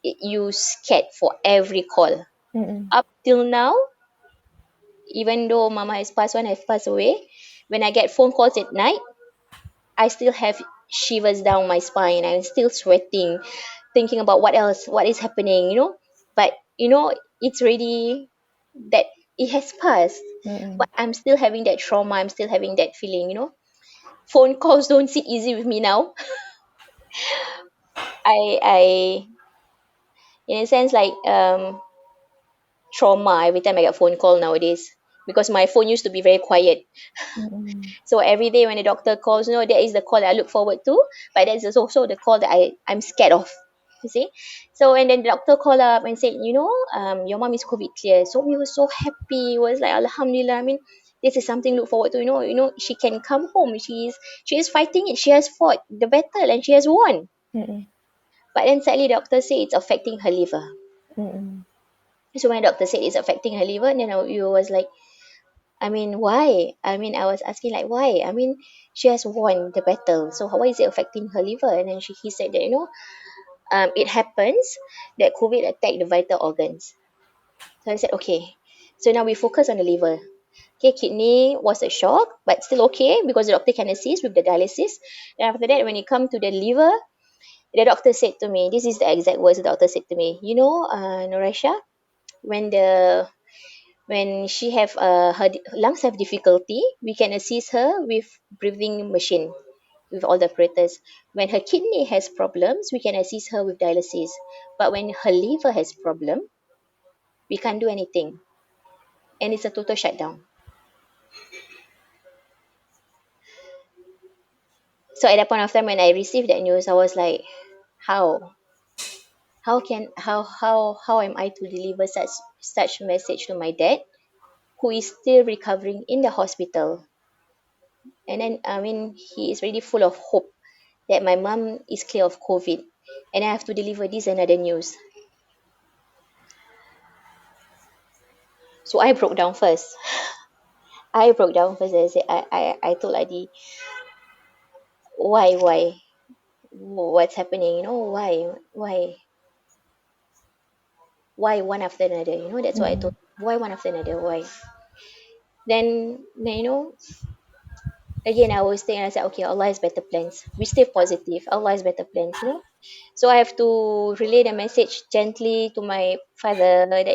you scared for every call. mm, Up till now, even though mama has passed on, has passed away, when I get phone calls at night, I still have shivers down my spine. I'm still sweating. thinking about what is happening, but it's already that it has passed, Mm-mm. but I'm still having that trauma, I'm still having that feeling. Phone calls don't sit easy with me now. I in a sense, like, trauma every time I get phone call nowadays, because my phone used to be very quiet. Mm-mm. So every day when the doctor calls, that is the call that I look forward to, but that is also the call that I'm scared of. You see? So and then the doctor called up and said, your mom is COVID clear. So we were so happy. It was like Alhamdulillah. I mean, this is something to look forward to. She can come home. She is fighting it. She has fought the battle and she has won. Mm-mm. But then sadly, the doctor said it's affecting her liver. Mm-mm. So when the doctor said it's affecting her liver, then you was like, I mean, why? I mean, I was asking like, why? I mean, she has won the battle, so why is it affecting her liver? And then he said that it happens that COVID attacked the vital organs. So I said, okay. So now we focus on the liver. Okay, kidney was a shock, but still okay because the doctor can assist with the dialysis. And after that, when it come to the liver, the doctor said to me, this is the exact words the doctor said to me. Noresha, when the when she have lungs have difficulty, we can assist her with breathing machine with all the apparatus. When her kidney has problems, we can assist her with dialysis. But when her liver has problem, we can't do anything, and it's a total shutdown. So at that point of time when I received that news, I was like, how? How am I to deliver such message to my dad, who is still recovering in the hospital? And then I mean, he is really full of hope that my mom is clear of COVID, and I have to deliver this another news. So I broke down first. I broke down first. I said, I told Adi, why, what's happening? Why one after another? That's what I told. Mm-mm. Why one after another? Why? Then again I was thinking. I said, okay, Allah has better plans. We stay positive. Allah has better plans. So I have to relay the message gently to my father that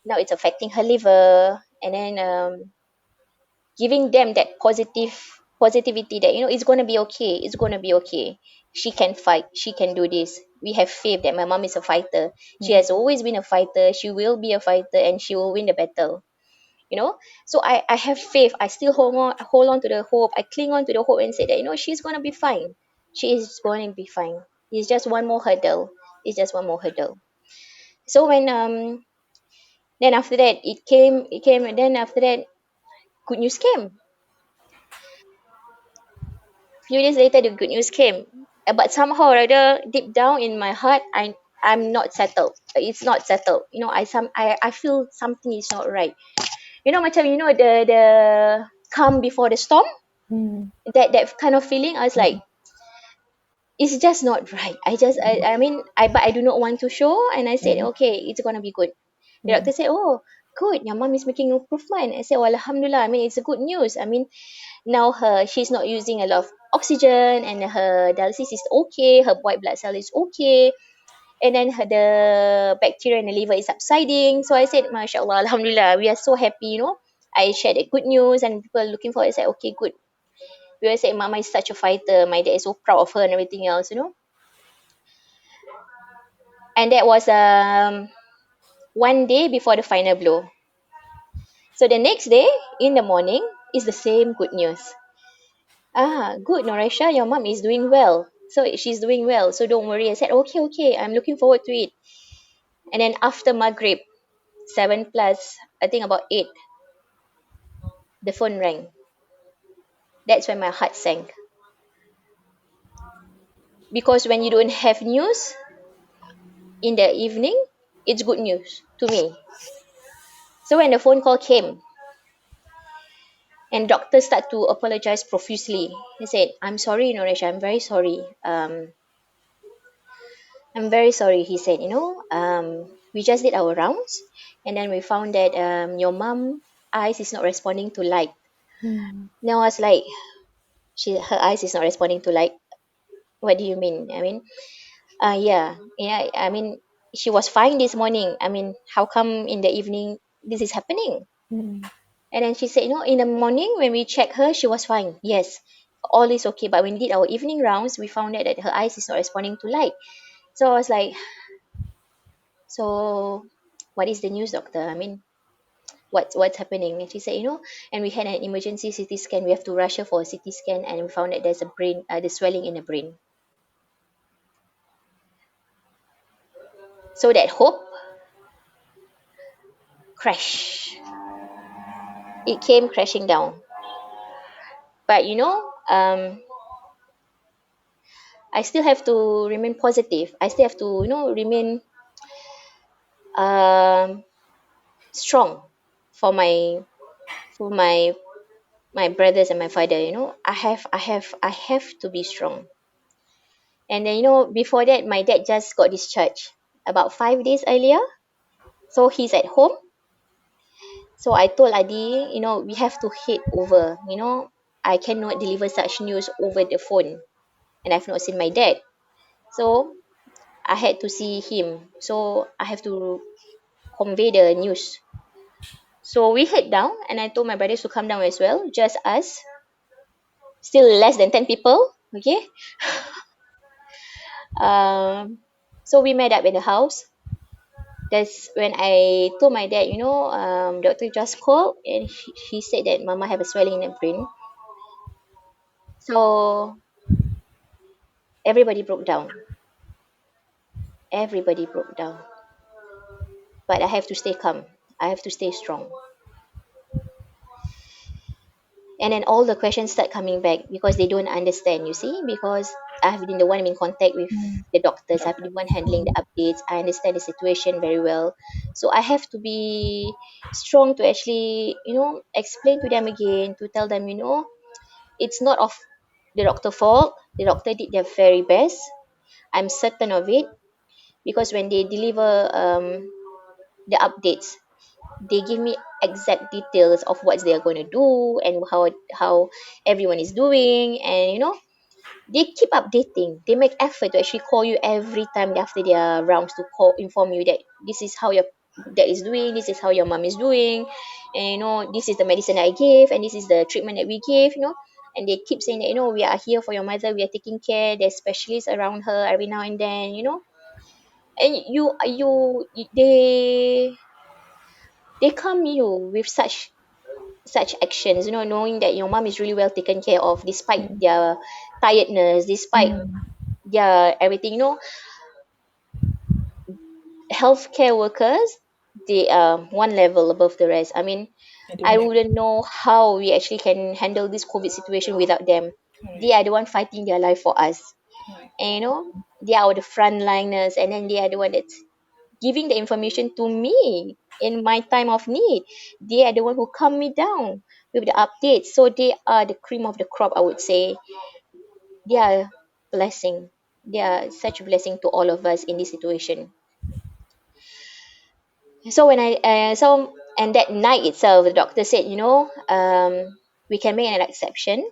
now it's affecting her liver, and then giving them that positivity that it's going to be okay, it's going to be okay. She can fight, she can do this. We have faith that my mom is a fighter. She has Mm-mm. always been a fighter, she will be a fighter, and she will win the battle. So I have faith. I still hold on to the hope. I cling on to the hope and say that she's going to be fine. She is going to be fine. It's just one more hurdle. It's just one more hurdle. So when then after that it came, and then after that good news came. Few days later, the good news came. But somehow or other, deep down in my heart, I'm not settled. It's not settled. I feel something is not right. Macam the calm before the storm. Mm-mm. That kind of feeling. I was like, it's just not right. I mean, but I do not want to show. And I said, Mm-mm. okay, it's gonna be good. The Mm-mm. doctor said, oh, good, your mom is making improvement. I said, well, alhamdulillah. I mean, it's a good news. I mean, now she's not using a lot of oxygen, and her dialysis is okay, her white blood cell is okay, and then the bacteria in the liver is subsiding. So I said, mashallah, alhamdulillah, we are so happy. I shared the good news, and people looking forward. I said, okay, good. We always say mama is such a fighter, my dad is so proud of her and everything else. And that was one day before the final blow. So the next day in the morning is the same good news. Good, Noresha, your mom is doing well. So she's doing well. So don't worry. I said, okay, okay. I'm looking forward to it. And then after Maghrib, 7 plus, I think about 8, the phone rang. That's when my heart sank. Because when you don't have news in the evening, it's good news to me. So when the phone call came and doctor start to apologize profusely, he said, I'm sorry, Noresha, I'm very sorry. I'm very sorry, he said, we just did our rounds, and then we found that your mom eyes is not responding to light. Mm-mm. Now I was like, her eyes is not responding to light. What do you mean? I mean, Yeah, yeah. I mean, she was fine this morning. I mean, how come in the evening this is happening? Mm. And then she said, in the morning when we checked her, she was fine. Yes, all is okay. But when we did our evening rounds, we found out that her eyes is not responding to light. So I was like, so what is the news, doctor? I mean, what's happening? And she said, and we had an emergency CT scan. We have to rush her for a CT scan, and we found that there's a brain, the swelling in the brain. So that hope crash. It came crashing down. But I still have to remain positive. I still have to remain um strong for my my brothers and my father. I have to be strong. And then before that, my dad just got discharged about 5 days earlier, so he's at home. So I told Adi, we have to head over. I cannot deliver such news over the phone, and I've not seen my dad. So I had to see him. So I have to convey the news. So we head down, and I told my brothers to come down as well, just us, still less than 10 people. Okay. So we met up in the house. That's when I told my dad, doctor just called, and he said that mama have a swelling in the brain. So everybody broke down. Everybody broke down. But I have to stay calm. I have to stay strong. And then all the questions start coming back because they don't understand, you see, because I've been the one in contact with Mm. the doctors. I've Doctor. been the one handling Mm. the updates. I understand the situation very well. So I have to be strong to actually explain to them again, to tell them, it's not of the doctor fault. The doctor did their very best. I'm certain of it, because when they deliver the updates, they give me exact details of what they are going to do and how everyone is doing. And they keep updating. They make effort to actually call you every time after their rounds, to call inform you that this is how your dad is doing, this is how your mom is doing, and this is the medicine I gave, and this is the treatment that we gave. And they keep saying that, we are here for your mother, we are taking care, there's specialists around her every now and then. And they calm you with such actions, knowing that your mom is really well taken care of, despite Mm. their tiredness, despite Mm. their everything. Healthcare workers, they are one level above the rest. I mean, I don't I have. wouldn't know how we actually can handle this COVID situation without them. They Correct. are the one fighting their life for us. Correct. And they are the frontliners, and then they are the one that's giving the information to me in my time of need. They are the one who calm me down with the updates. So they are the cream of the crop, I would say. They are blessing. They are such a blessing to all of us in this situation. So and that night itself, the doctor said, we can make an exception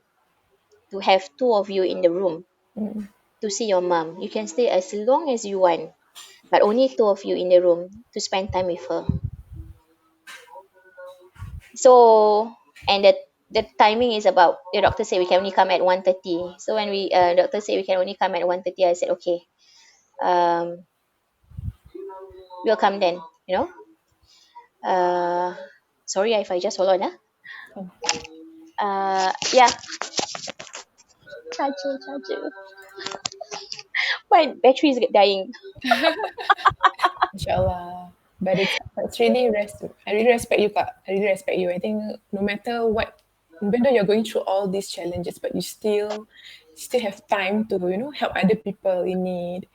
to have two of you in the room Mm. to see your mom. You can stay as long as you want, but only two of you in the room to spend time with her. So, and the timing is about, the doctor said we can only come at 1:30. So when doctor said we can only come at 1:30, I said okay, um, we'll come then. You know, uh, sorry if I just hold on. Oh, Yeah, charger. My battery is dying. inshallah. But it's really I really respect you, Kak. I really respect you. I think no matter what, even though you're going through all these challenges, but you still have time to help other people in need.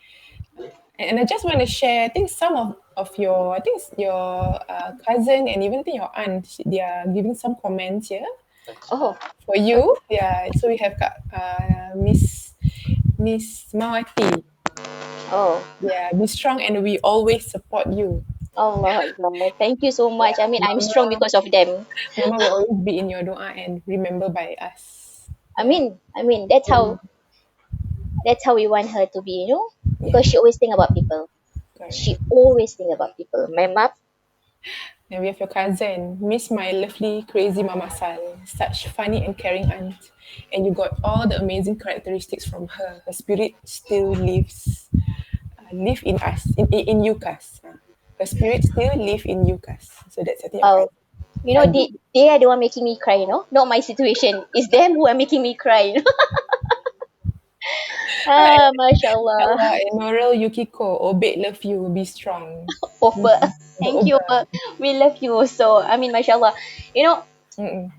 And I just want to share. I think some of your, I think it's your cousin and even I think your aunt. They are giving some comments here Oh, for you. Yeah. So we have Kak, Miss Mawati. oh, Yeah, be strong and we always support you. Allah Akbar. Thank you so much. I mean, I'm strong Mama, because of them. Mama will always be in your doa and remember by us. Yeah. I mean, that's how we want her to be. because Yeah, she always think about people. She correct. always think about people. My mom, And we have your cousin, Miss My Lovely Crazy Mama Sal, such funny and caring aunt. And you got all the amazing characteristics from her. Her spirit still live in us, in you, Kas. Her spirit still live in you, Kas. So that's I think your uh, cousin. they, Fadu. they are the one making me cry, not my situation. It's them who are making me cry. Right. Mashallah. Allah, Emerald Yukiko, Obed love you, be strong. Opa. Mm-mm. Thank you. Oba. We love you also. I mean, mashallah. You know, Mm-mm.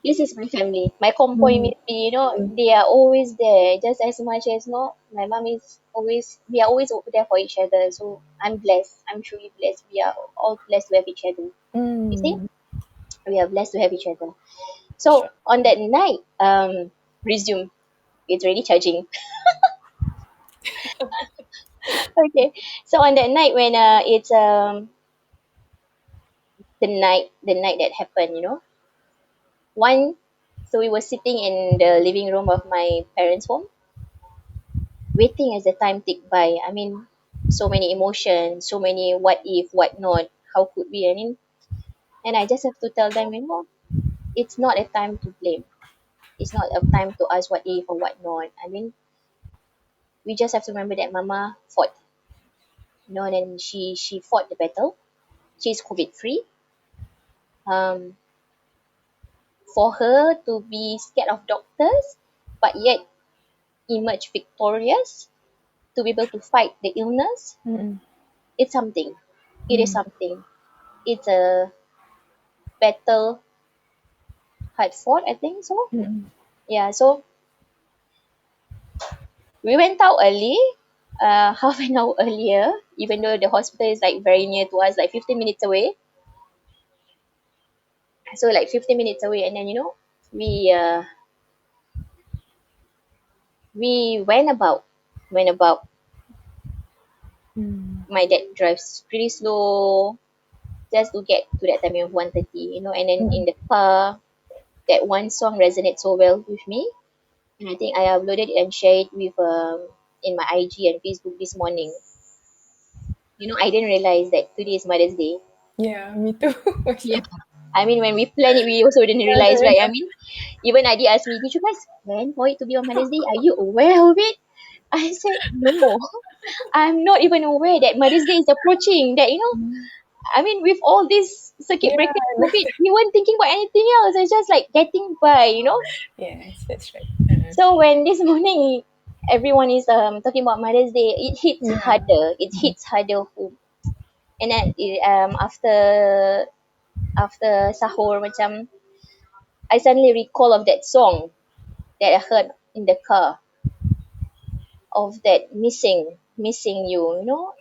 this is my family. My compoy Mm-mm. maybe, they are always there just as much as my mom is always we are always there for each other. So I'm blessed. I'm truly blessed. We are all blessed to have each other. You see? Mm. We are blessed to have each other. Sure. So on that night, resume. It's already charging. Okay. So on that night when it's the night that happened, one so we were sitting in the living room of my parents' home waiting as the time tick by. I mean, so many emotions, so many what if, what not, how could we? I mean, and I just have to tell them, it's not a time to blame. It's not a time to ask what if or what not. I mean, we just have to remember that Mama fought, and then she fought the battle. She's COVID free. Um, for her to be scared of doctors, but yet emerge victorious to be able to fight the illness, Mm-mm. it's something. It is Mm. something. It's a battle hard fought, I think so. Mm-mm. Yeah, so we went out early, half an hour earlier, even though the hospital is like very near to us, like 15 minutes away. So like 15 minutes away, and then we went about. Mm. My dad drives pretty slow just to get to that timing of 1:30, and then in Mm-mm. the car, that one song resonates so well with me, and I think I uploaded it and shared it with in my IG and Facebook this morning. I didn't realize that today is Mother's Day. Yeah, me too. Yeah. Masya. I mean, when we plan it, we also didn't realize, right? I mean, even Adi asked me, did you guys plan for it to be on Mother's Day? Are you aware of it? I said, no, I'm not even aware that Mother's Day is approaching. I mean, with all this circuit Yeah, breaker COVID, we weren't thinking about anything else. It's just like getting by. yes, that's right. Uh-uh. So when this morning everyone is talking about Mother's Day, it hits Yeah. harder. It hits harder home. And then after sahur macam I suddenly recall of that song that I heard in the car of that missing you.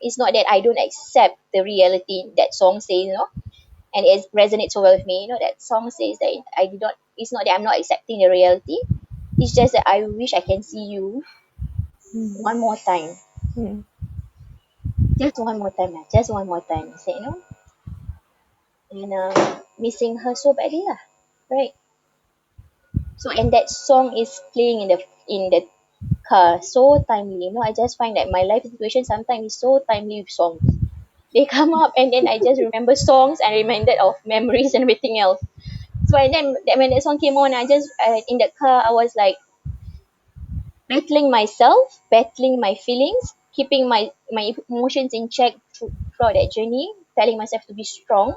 It's not that I don't accept the reality that song says, and it resonates so well with me. That song says that I did not. It's not that I'm not accepting the reality. It's just that I wish I can see you one more time, Mm. just one more time, lah. Just one more time. I said, and missing her so badly, lah. Right. So and that song is playing in the car so timely. I just find that my life situation sometimes is so timely with songs. They come up and then I just remember songs and reminded of memories and everything else. So and then when that song came on, I just in the car I was like battling myself, battling my feelings, keeping my emotions in check throughout that journey, telling myself to be strong,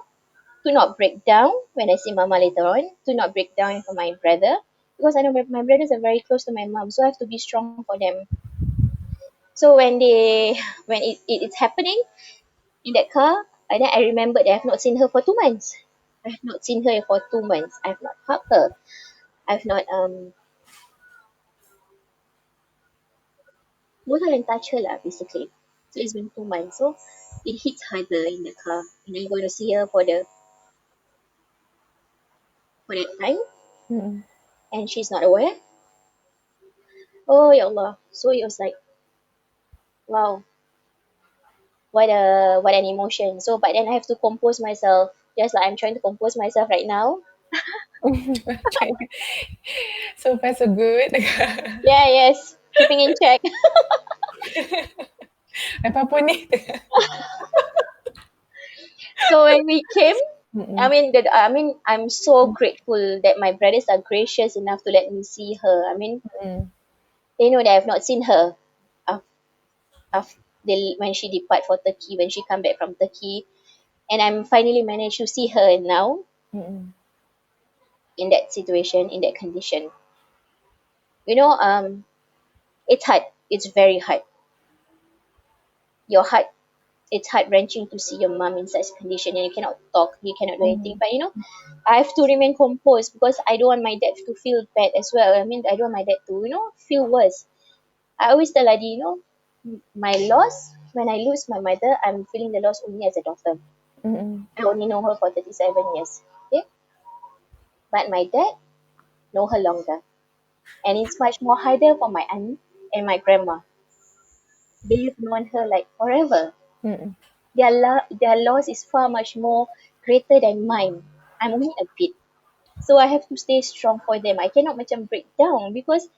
to not break down when I see Mama later on, to not break down for my brother, because I know my brothers are very close to my mom, so I have to be strong for them. So when it's happening in that car, and then I remembered that I've not seen her for 2 months. I've not seen her for 2 months. I've not hugged her. I've not hold her and touch her lah, basically. So it's been 2 months. So it hits harder in the car. And I'm going to see her for that time, Mm. and she's not aware. Oh ya Allah. So it was like, wow, what an emotion. So but then I have to compose myself. Just like I'm trying to compose myself right now. Trying to- so far so good. Yeah, yes. Keeping in check. Apa pun ni. So when we came, Mm-mm. I'm so grateful that my brothers are gracious enough to let me see her. I mean, Mm-mm. they know that I've not seen her after when she depart for Turkey, when she come back from Turkey, and I'm finally managed to see her now Mm-mm. in that situation, in that condition. You know, it's hard. It's very hard. Your heart, it's heart wrenching to see your mom in such condition, and you cannot talk, you cannot do anything. Mm-mm. But I have to remain composed because I don't want my dad to feel bad as well. I mean, I don't want my dad to, feel worse. I always tell Adi, my loss, when I lose my mother, I'm feeling the loss only as a daughter. Mm-mm. I only know her for 37 years. Okay? But my dad know her longer. And it's much more harder for my aunt and my grandma. They've known her like forever. Mm-mm. Their loss is far much more greater than mine. I'm only a bit. So I have to stay strong for them. I cannot macam break down because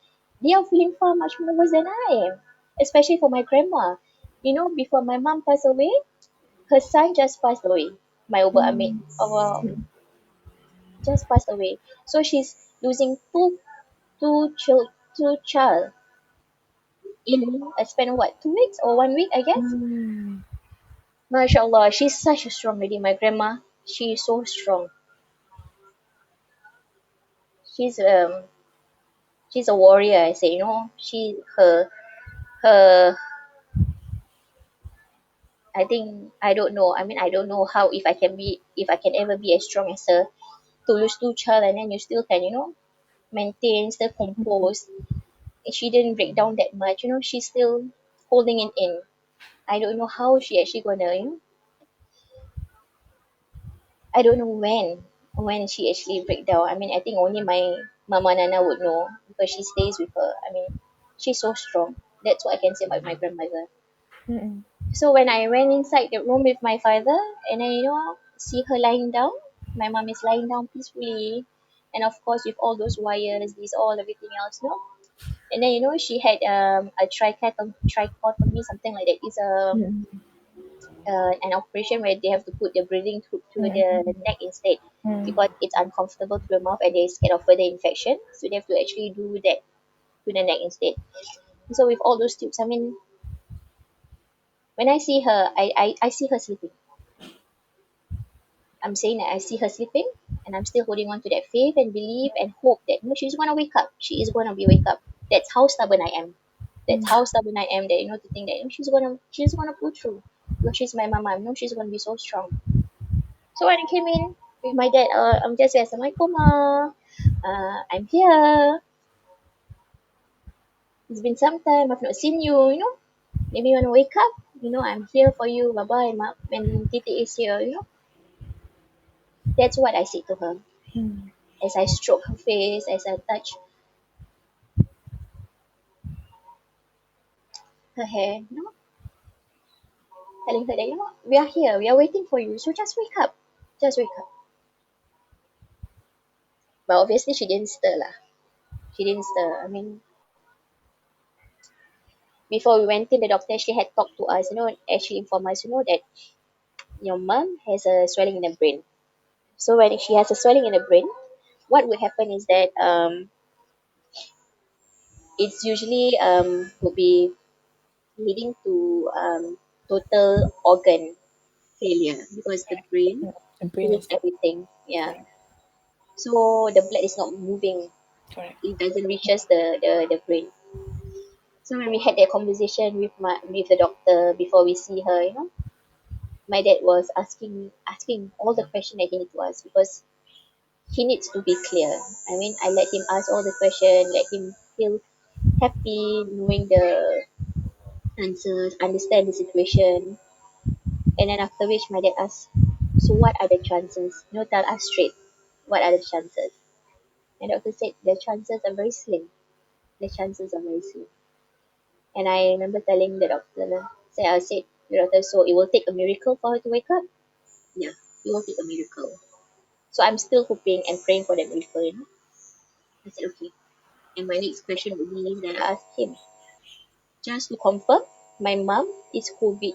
they are feeling far much more worse than I am. Especially for my grandma. Before my mom passed away, her son just passed away. My Uba Amit just passed away. So she's losing two child in a span of what, 2 weeks or 1 week, I guess. Mm. MashaAllah, she's such a strong lady. My grandma, she is so strong. She's um she's a warrior. I say, her. I think I don't know. I mean, I don't know how if I can ever be as strong as her to lose two child and then you still can maintain, still compose. She didn't break down that much. She's still holding it in. I don't know how she actually gonna. I don't know when she actually break down. I mean, I think only my mama Nana would know because she stays with her. I mean, she's so strong. That's what I can say about my grandmother. Mm-mm. So when I went inside the room with my father and I see her lying down, my mom is lying down peacefully, and of course with all those wires, this all everything else, no. And then she had a trichotomy, something like that. It's Mm-mm. an operation where they have to put the breathing tube to the Mm-mm. neck instead Mm. because it's uncomfortable to the mouth and they're scared of further infection. So they have to actually do that to the neck instead. So with all those tubes, I mean, when I see her, I see her sleeping. I'm saying that I see her sleeping and I'm still holding on to that faith and belief and hope that she's gonna wake up. She is gonna be wake up. That's how stubborn I am. That's how stubborn I am that to think that she's gonna pull through. Because she's my mama. I know she's gonna be so strong. So when I came in with my dad, I'm just like, Assalamualaikum, Ma. I'm here. It's been some time. I've not seen you. Maybe you want to wake up. I'm here for you. Bye bye, Ma. When Titi is here. That's what I said to her. Mm. As I stroke her face, as I touch her hair, telling her that, we are here. We are waiting for you. So just wake up. Just wake up. But obviously she didn't stir lah. She didn't stir. I mean, before we went in, the doctor actually had talked to us, actually informed us, that your mom has a swelling in the brain. So when she has a swelling in the brain, what would happen is that it's usually would be leading to total organ failure because the brain The brain feels is everything. Yeah. correct. So the blood is not moving. Correct. It doesn't reaches the brain. So when we had that conversation with the doctor before we see her, my dad was asking all the question that he need to ask because he needs to be clear. I mean, I let him ask all the question, let him feel happy knowing the answers, understand the situation. And then after which my dad asked, so what are the chances? Tell us straight. What are the chances? And doctor said the chances are very slim. The chances are very slim. And I remember telling the doctor, I said, the doctor, so it will take a miracle for her to wake up? Yeah, it will take a miracle. So I'm still hoping and praying for that miracle. I said, okay. And my next question would be that I asked him, just to confirm. My mom is COVID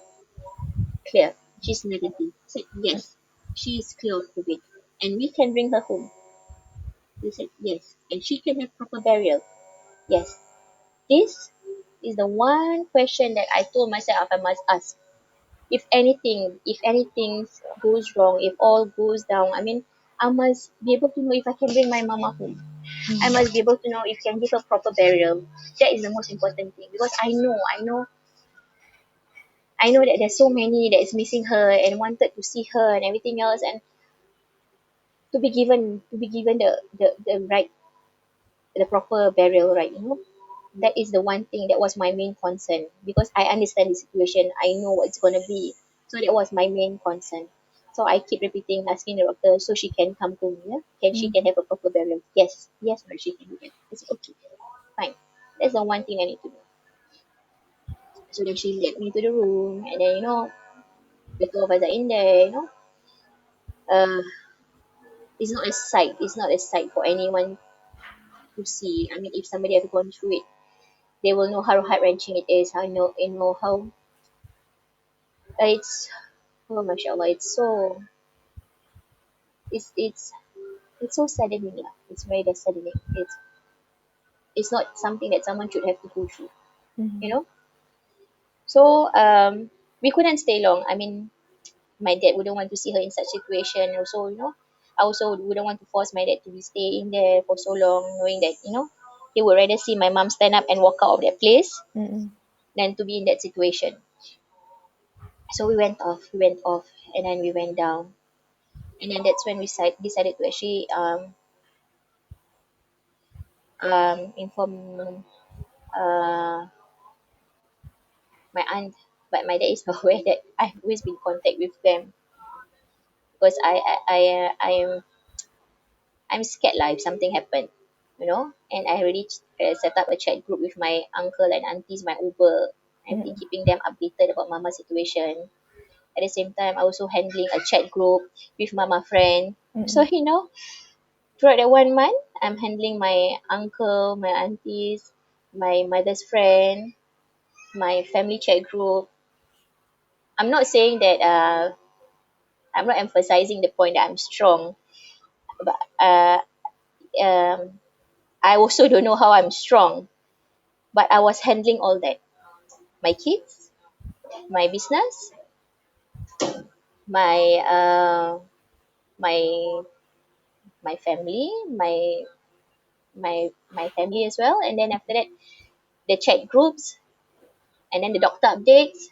clear. She's negative. I said, yes, she is clear of COVID. And we can bring her home. They said, yes. And she can have proper burial. Yes. This is the one question that I told myself I must ask. If anything goes wrong, if all goes down, I mean, I must be able to know if I can bring my mama home. I must be able to know if I can give her proper burial. That is the most important thing because I know that there's so many that is missing her and wanted to see her and everything else, and to be given the right, the proper burial, right? That is the one thing that was my main concern because I understand the situation. I know what it's gonna be. So that was my main concern. So I keep repeating, asking the doctor, so she can come home, yeah? She can have a proper burial? Yes, yes, ma'am, she can do that. I said, okay, fine. That's the one thing I need to do. So then she led me to the room, and then the two of us are in there. Uh, it's not a sight. It's not a sight for anyone to see. I mean, if somebody have gone through it, they will know how heart wrenching it is. I know how it's. Oh, mashallah, it's it's so saddening, lah. It's very saddening. It's not something that someone should have to go through, you know. So we couldn't stay long. I mean, my dad wouldn't want to see her in such situation. Also, I also wouldn't want to force my dad to be staying there for so long, knowing that he would rather see my mom stand up and walk out of that place than to be in that situation. So we went off, and then we went down, and then that's when we decided to actually inform uh, my aunt, but my dad is not aware that I've always been in contact with them because I am I'm scared lah if something happened, and I already set up a chat group with my uncle and aunties, my Uber, everything, keeping them updated about Mama's situation. At the same time, I also handling a chat group with Mama friend. So throughout that 1 month, I'm handling my uncle, my aunties, my mother's friend, my family chat group. I'm not saying that I'm not emphasizing the point that I'm strong, but um, I also don't know how I'm strong. But I was handling all that: my kids, my business, my my my family, my family as well, and then after that, the chat groups, and then the doctor updates,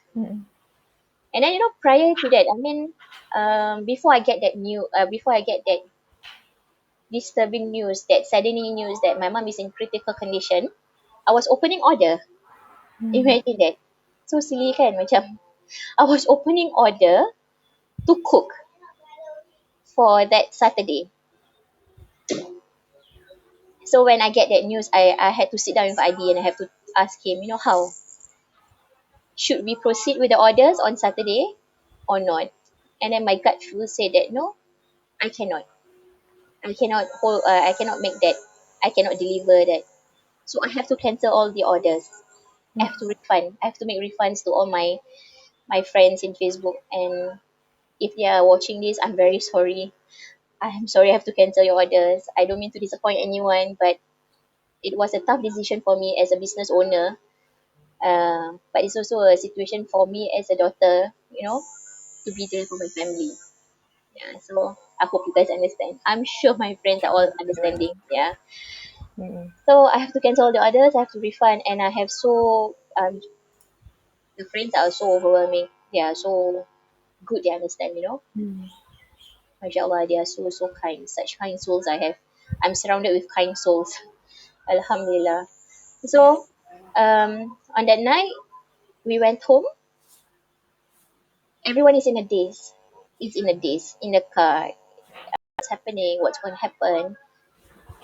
and then prior to that, I mean, before I get that disturbing news, that saddening news that my mom is in critical condition, I was opening order. Imagine that. So silly kan, macam I was opening order to cook for that Saturday. So when I get that news, I had to sit down with ID and I have to ask him, how should we proceed with the orders on Saturday or not? And then my gut feel said that no, I cannot. I cannot hold. I cannot make that. I cannot deliver that. So I have to cancel all the orders. I have to refund. I have to make refunds to all my friends in Facebook. And if they are watching this, I'm very sorry. I'm sorry I have to cancel your orders. I don't mean to disappoint anyone, but it was a tough decision for me as a business owner. But it's also a situation for me as a daughter, to be there for my family. Yeah, so I hope you guys understand. I'm sure my friends are all understanding. Yeah. So I have to cancel the orders, I have to refund, and I have the friends are so overwhelming. They are so good, they understand, MashaAllah, they are so so kind. Such kind souls I have. I'm surrounded with kind souls. Alhamdulillah. So on that night we went home. Everyone is in a daze. It's in a daze in the car. What's happening? What's going to happen?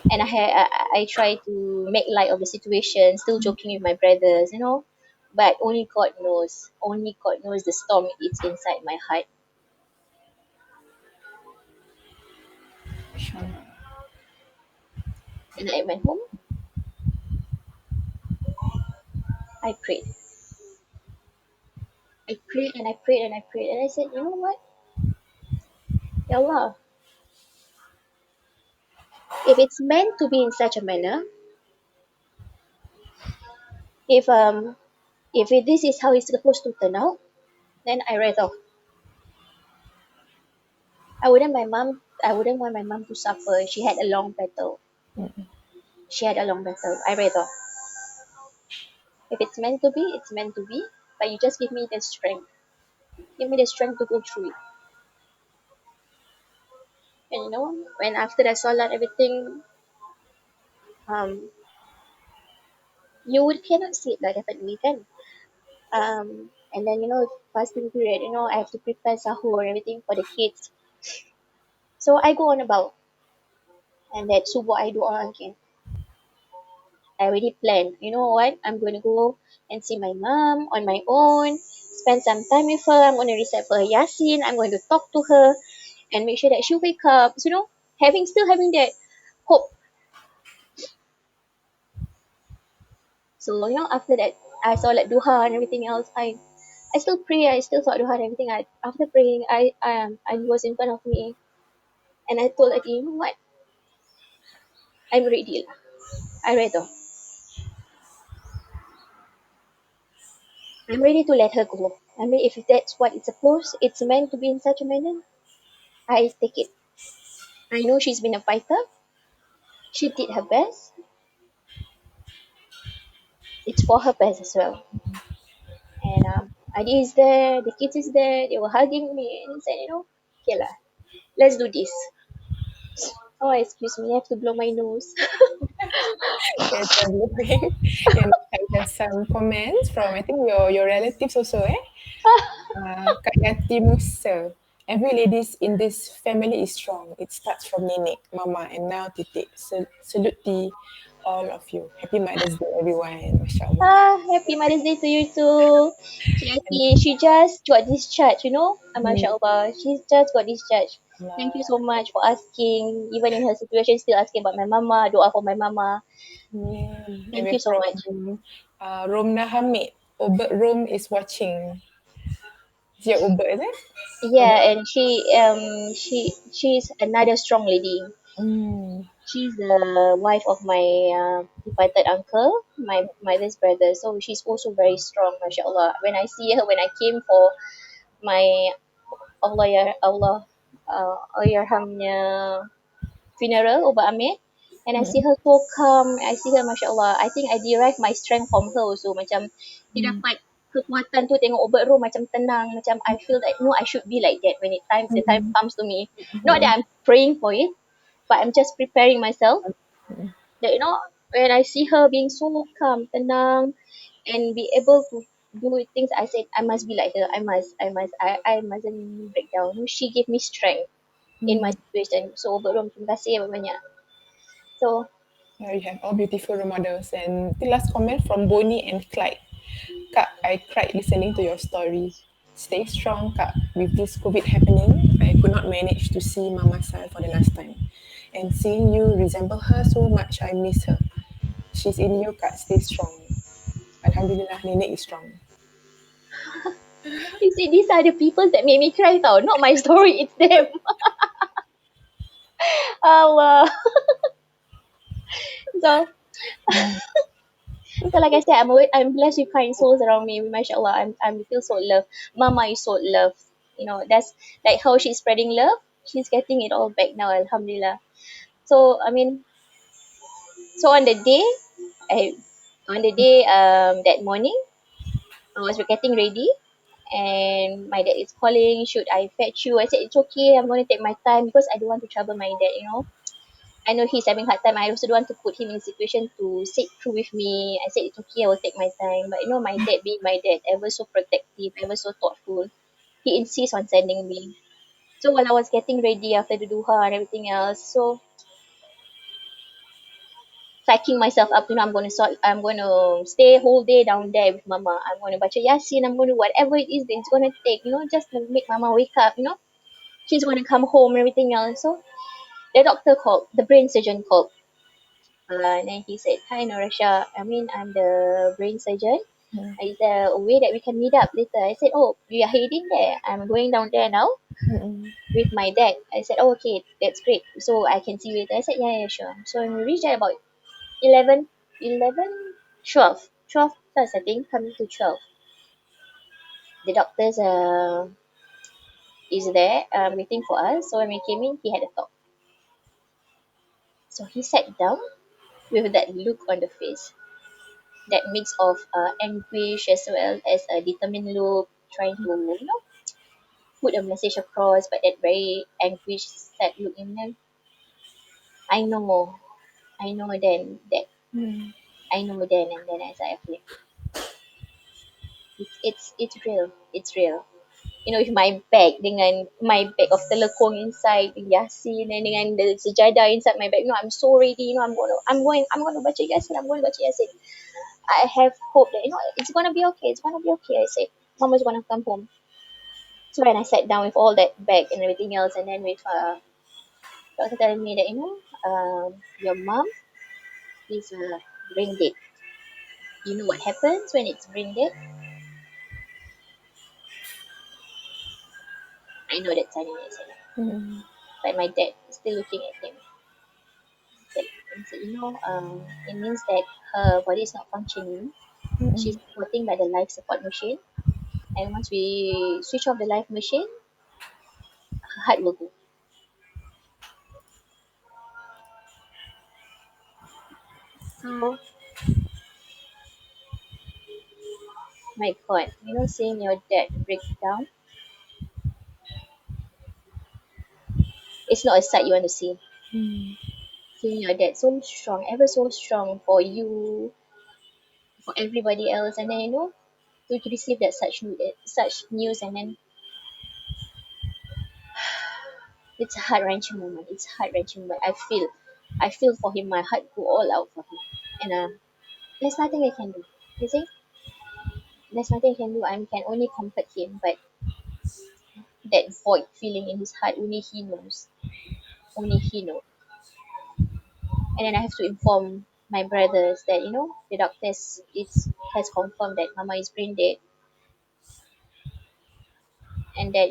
And I try to make light of the situation, still joking with my brothers, But only God knows. Only God knows the storm it's inside my heart. And I went home. I prayed. I prayed and I prayed and I prayed, and I said, you know what, Ya Allah, if it's meant to be in such a manner, if this is how it's supposed to turn out, then I read off. I wouldn't want my mom to suffer. She had a long battle. She had a long battle. I read off. If it's meant to be, it's meant to be. But you just give me the strength. Give me the strength to go through it. And you know, when after I saw that everything, um, you would cannot see it like definitely can. And then you know, fasting period, you know, I have to prepare sahur and everything for the kids. So I go on about, and that subuh I do all again. I already planned. You know what? I'm going to go and see my mom on my own, spend some time with her. I'm going to recite for her Yasin. I'm going to talk to her and make sure that she wake up. So, you know, having that hope. So, you know, after that, I saw like duha and everything else. I still pray. I still saw duha and everything. After praying, I was in front of me and I told Adi, you know what? I'm ready. I read off. I'm ready to let her go. I mean, if that's what it's supposed, it's meant to be in such a manner, I take it. I know she's been a fighter. She did her best. It's for her best as well. And Adi is there, the kids is there. They were hugging me and said, you know, okay lah, let's do this. Oh, excuse me, I have to blow my nose. Okay, so blowing. And I have some comments from I think your relatives also, eh? Kak Yati Musa. Every ladies in this family is strong. It starts from Nenek, Mama, and now Titik. Salute the all of you. Happy Mother's Day, everyone. Masya Allah. Happy Mother's Day to you too. And She just got discharged, you know. mm, MashaAllah. She's just got discharged. Thank you Allah, so much for asking. Even in her situation, still asking about my mama, doa for my mama. Amin. And Thank you we're so much. from Romna Hamid. Obert Rom is watching. Is your Obert, is it? Obert. Yeah, and she's another strong lady. Mm. She's the wife of my departed uncle, my mother's brother. So she's also very strong, mashallah. When I see her, when I came for my Allah ya Allah Yarhamnya funeral, Uba Amir, and I see Mm. her so calm, I see her, mashallah. I think I derive my strength from her also. Macam dia Mm. dapat kekuatan tu tengok ubat roh macam tenang, macam I feel like no, I should be like that when the time Mm. comes to me. Not Mm. that I'm praying for it, but I'm just preparing myself that you know when I see her being so calm, tenang, and be able to do things, I said I must be like her. I mustn't break down. She gave me strength in my Mm. situation. So berom terima kasih banyak. So Yeah, you have all beautiful role models. And the last comment from Bonnie and Clyde. Kak, I cried listening to your story. Stay strong, Kak. With this COVID happening, I could not manage to see Mama San for the last time. And seeing you resemble her so much, I miss her. She's in you, Kak. Stay strong. Alhamdulillah, Nenek is strong. you see, these are the people that made me cry. Tau, not my story. It's them. Allah. So Mm. so like I said, I'm blessed with kind souls around me. Mashallah, I'm feel so loved. Mama is so loved. You know, that's like how she's spreading love. She's getting it all back now, Alhamdulillah. So I mean, so I, on the day that morning, I was getting ready, and my dad is calling. Should I fetch you? I said it's okay. I'm going to take my time because I don't want to trouble my dad. You know, I know he's having hard time. I also don't want to put him in a situation to sit through with me. I said it's okay. I will take my time. But you know, my dad being my dad, ever so protective, ever so thoughtful, he insists on sending me. So while I was getting ready after the duha and everything else, so psyching myself up, you know, I'm going to stay whole day down there with mama. I'm going to baca yasin. I'm going to whatever it is that it's going to take, you know, just to make mama wake up, you know. She's going to come home and everything else. So the doctor called, the brain surgeon called. And then he said, hi, Norasha. I mean, I'm the brain surgeon. Is there a way that we can meet up later? I said, oh, we are heading there. I'm going down there now Mm-mm. with my dad. I said, oh, okay, that's great. So I can see you later. I said, yeah, yeah, sure. So when we reached at about 11, 11, 12, 12 plus, I think, coming to 12. The doctors is there waiting for us. So when we came in, he had a talk. So he sat down with that look on the face, that mix of anguish as well as a determined look, trying to, put a message across, but that very anguish, sad look in them. I know, I know then that Mm. I know then, and then as I feel it's real, it's real. With my bag dengan my bag of telekung inside, Yasin, and dengan the sejadah inside my bag. I'm so ready. I'm gonna baca Yasin. I'm going to baca Yasin. I have hope that it's gonna be okay. It's gonna be okay. I said, Mama's gonna come home. So when I sat down with all that bag and everything else, and then with doctor telling me that your mom is brain dead. You know what happens when it's brain dead? I know that Sunny is it. Mm. But my dad is still looking at him. Said, said, it means that her body is not functioning. She's Mm. supporting by the life support machine. And once we switch off the life machine, her heart will go. So, my God, seeing your dad break down, it's not a sight you want to see. Mm. Seeing your dad so strong, ever so strong for you, for everybody else, and then to receive that such news, and then it's a heart wrenching moment. It's heart wrenching, but I feel for him. My heart go all out for him, and there's nothing I can do. You see, there's nothing I can do. I can only comfort him, but that void feeling in his heart, only he knows. Only he knows. And then I have to inform my brothers that the doctors it's has confirmed that Mama is brain dead, and that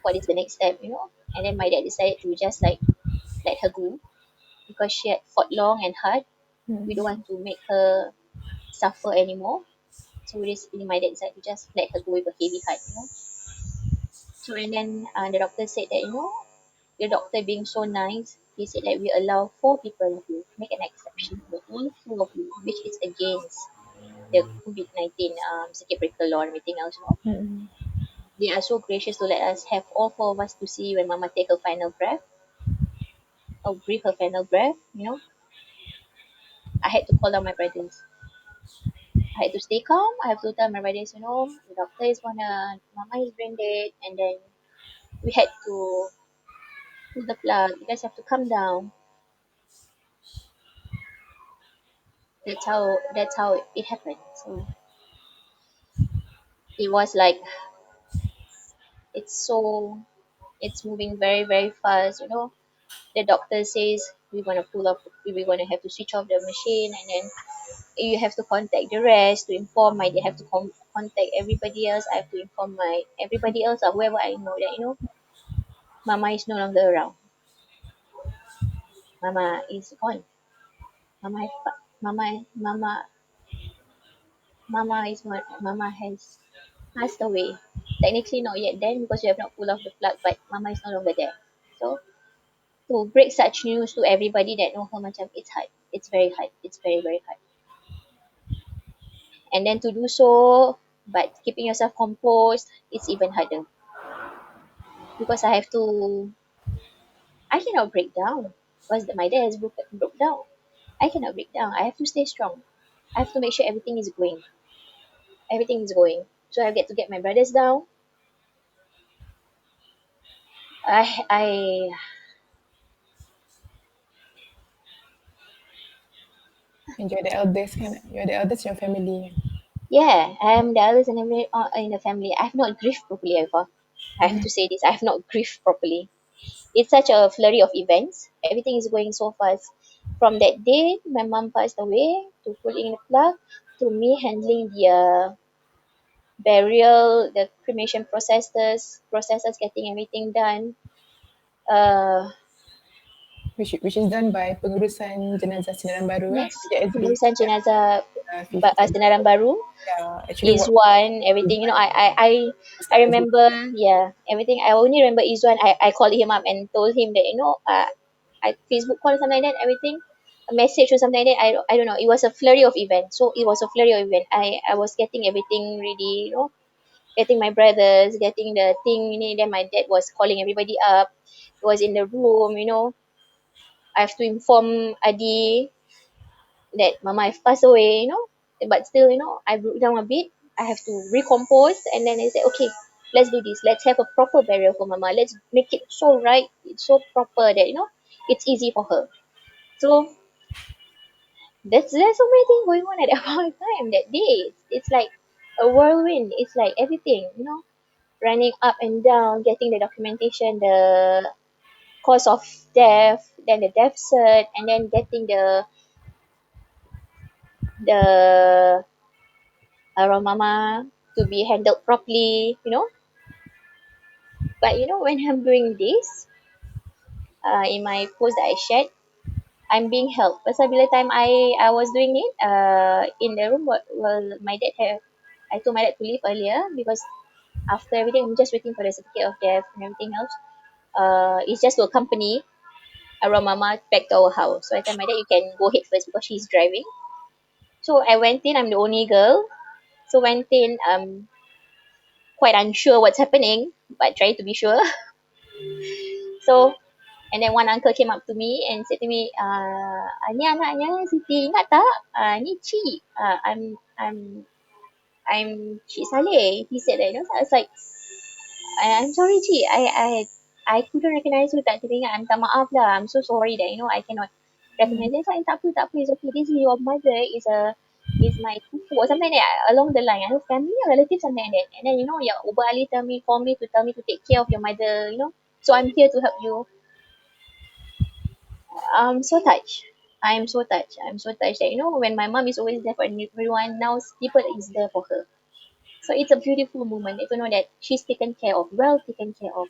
what is the next step. And then my dad decided to just like let her go because she had fought long and hard. We don't Mm. want to make her suffer anymore. So basically, my dad decided to just let her go with a heavy heart. So and then the doctor said that the doctor being so nice, he said that we allow four people to make an exception for all four of you, which is against the COVID-19 circuit breaker law and everything else. Mm. They are so gracious to let us have all four of us to see when Mama take her final breath or breathe her final breath. I had to call down my brothers. I had to stay calm. I have to tell my brothers, the doctor is Mama is brain dead, and then we had to pull the plug. You guys have to calm down. That's how it happened. So it was like it's so it's moving very very fast. The doctor says we're gonna have to switch off the machine, and then you have to contact the rest to inform my they have to contact everybody else. I have to inform my everybody else or whoever I know that Mama is no longer around. Mama is gone. Mama has passed away. Technically not yet then because we have not pulled off the plug, but Mama is no longer there. So to break such news to everybody that know her, macam it's hard. It's very hard. It's very very hard. And then to do so, but keeping yourself composed, it's even harder because I cannot break down because my dad has broke down. I cannot break down. I have to stay strong. I have to make sure everything is going. Everything is going. So I get to get my brothers down. I And you're the eldest, kind of. You're the eldest in your family. Yeah, I'm the eldest in the family. I have not grieved properly ever. I have to say this. I have not grieved properly. It's such a flurry of events. Everything is going so fast. From that day, my mom passed away to pulling the plug to me handling the burial, the cremation processes, getting everything done. Uh, which is done by pengurusan jenazah Sinaran Baru, yes, PJSB. pengurusan jenazah Fifi. Senaran Baru Actually, is what one. Everything, I start every remember. Yeah, everything. I only remember is one. I called him up and told him that I Facebook call or something like that. Everything, a message or something like that. I don't know. It was a flurry of events. So it was a flurry of event. I was getting everything ready. Getting my brothers, getting the thing. Then my dad was calling everybody up. He was in the room. I have to inform Adi that mama have passed away. But still, I broke down a bit. I have to recompose, and then I said, okay, let's do this. Let's have a proper burial for mama. Let's make it so right, it's so proper that it's easy for her. So there's so many things going on at that point of time that day. It's like a whirlwind. It's like everything, running up and down, getting the documentation, the cause of death, then the death cert, and then getting the aroma to be handled properly. But when I'm doing this, in my post that I shared, I'm being helped. Pasal bila time I was doing it, in the room, well, my dad have, I told my dad to leave earlier because after everything, I'm just waiting for the certificate of death and everything else. It's just to accompany Mama back to our house. So I tell my dad, you can go ahead first because she's driving. So I went in. I'm the only girl. So went in. Quite unsure what's happening, but trying to be sure. So, and then one uncle came up to me and said to me, ni anaknya Siti, ingat tak? Ni Cik. I'm Cik Saleh. He said that. So I was like, I'm sorry, Cik. I couldn't recognize you. Tak teringat. Minta maaf lah. I'm so sorry that I cannot recognize you. So tak apa, tak apa. It's okay. This is your mother. Is my fufu or something like that along the line. I know family or relative something like that. And then your Uba Ali call me to tell me to take care of your mother. So I'm here to help you. I'm so touched. I'm so touched. I'm so touched that when my mom is always there for everyone, now people is there for her. So it's a beautiful moment to know that she's taken care of, well taken care of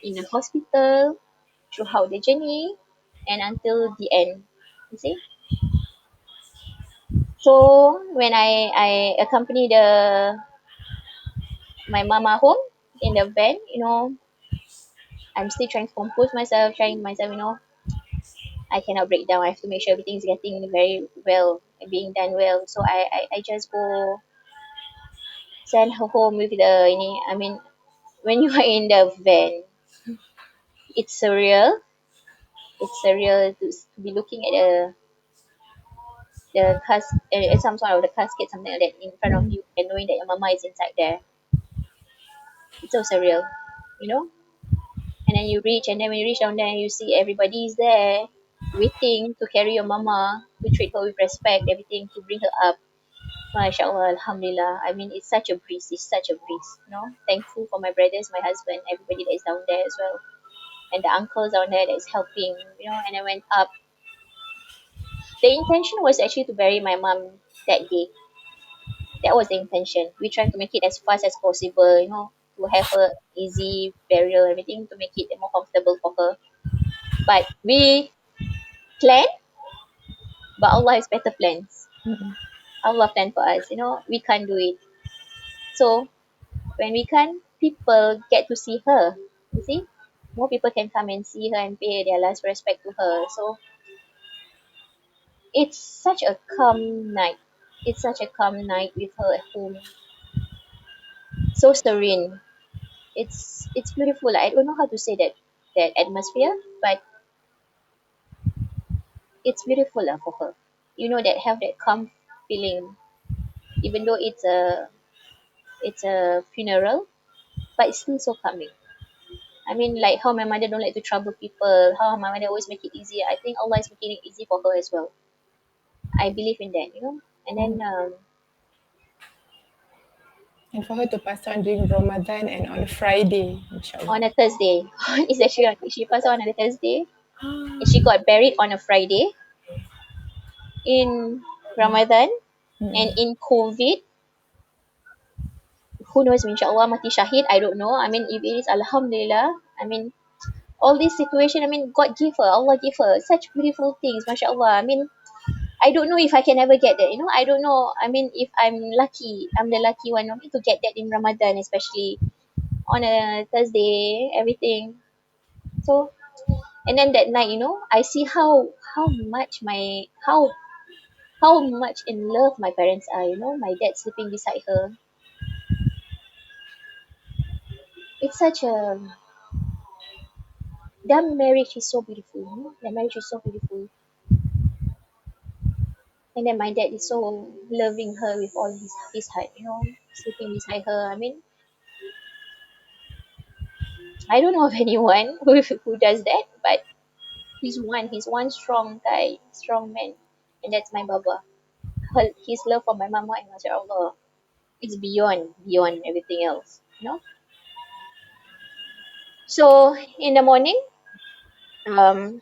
in a hospital throughout the journey and until the end. You see? So when I accompany my mama home in the van, I'm still trying to compose myself, trying myself, I cannot break down. I have to make sure everything's getting very well and being done well. So I just go send her home with I mean, when you are in the van, it's surreal. It's surreal to be looking at some sort of the casket, something like that, in front of you, and knowing that your mama is inside there. It's so surreal, you know. And then you reach, and then when you reach down there, you see everybody is there, waiting to carry your mama, to treat her with respect, everything, to bring her up. MashaAllah, Alhamdulillah. I mean, it's such a breeze. It's such a breeze. Thankful for my brothers, my husband, everybody that is down there as well. And the uncles down there that is helping. And I went up. The intention was actually to bury my mom that day. That was the intention. We tried to make it as fast as possible, to have her easy burial, everything, to make it more comfortable for her. But we planned, but Allah has better plans. Allah planned for us. We can't do it. So when we can, people get to see her. You see, more people can come and see her and pay their last respect to her. So it's such a calm night. It's such a calm night with her at home. So serene. It's beautiful. I don't know how to say that atmosphere, but it's beautiful for her. That have that calm feeling, even though it's a funeral, but it's still so calming. I mean, like how my mother don't like to trouble people, how my mother always make it easy. I think Allah is making it easy for her as well. I believe in that. And then And for her to pass on during Ramadan and on a Friday, on inshallah. a Thursday, it's actually she passed on a Thursday, and she got buried on a Friday in Ramadan. And in COVID, who knows, inshallah, mati syahid, I don't know. I mean, if it is, alhamdulillah. I mean, all this situation, I mean, God give her, Allah give her such beautiful things, mashallah. I mean, I don't know if I can ever get that, I don't know. I mean, if I'm the lucky one of me to get that in Ramadan, especially on a Thursday, everything. So, and then that night, I see how much in love my parents are. My dad sleeping beside her. It's such a Their marriage is so beautiful. Their marriage is so beautiful. And then my dad is so loving her with all his heart. Sleeping beside her. I mean, I don't know of anyone who does that, but he's one strong guy, strong man, and that's my baba. His love for my mama and mashallah, it's beyond everything else. So in the morning, um,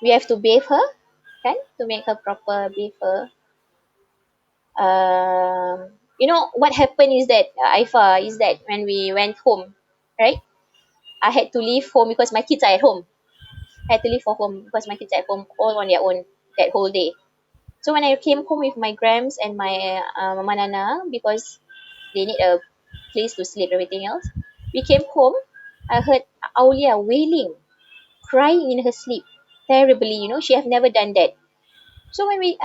we have to bathe her, kan, to make her proper bathe her. What happened is that Aifa is that when we went home, right? I had to leave home because my kids are at home. I had to leave for home because my kids are at home all on their own that whole day. So when I came home with my grams and my mama Nana, because they need a place to sleep, everything else, we came home. I heard Aulia wailing, crying in her sleep, terribly. She have never done that. So when we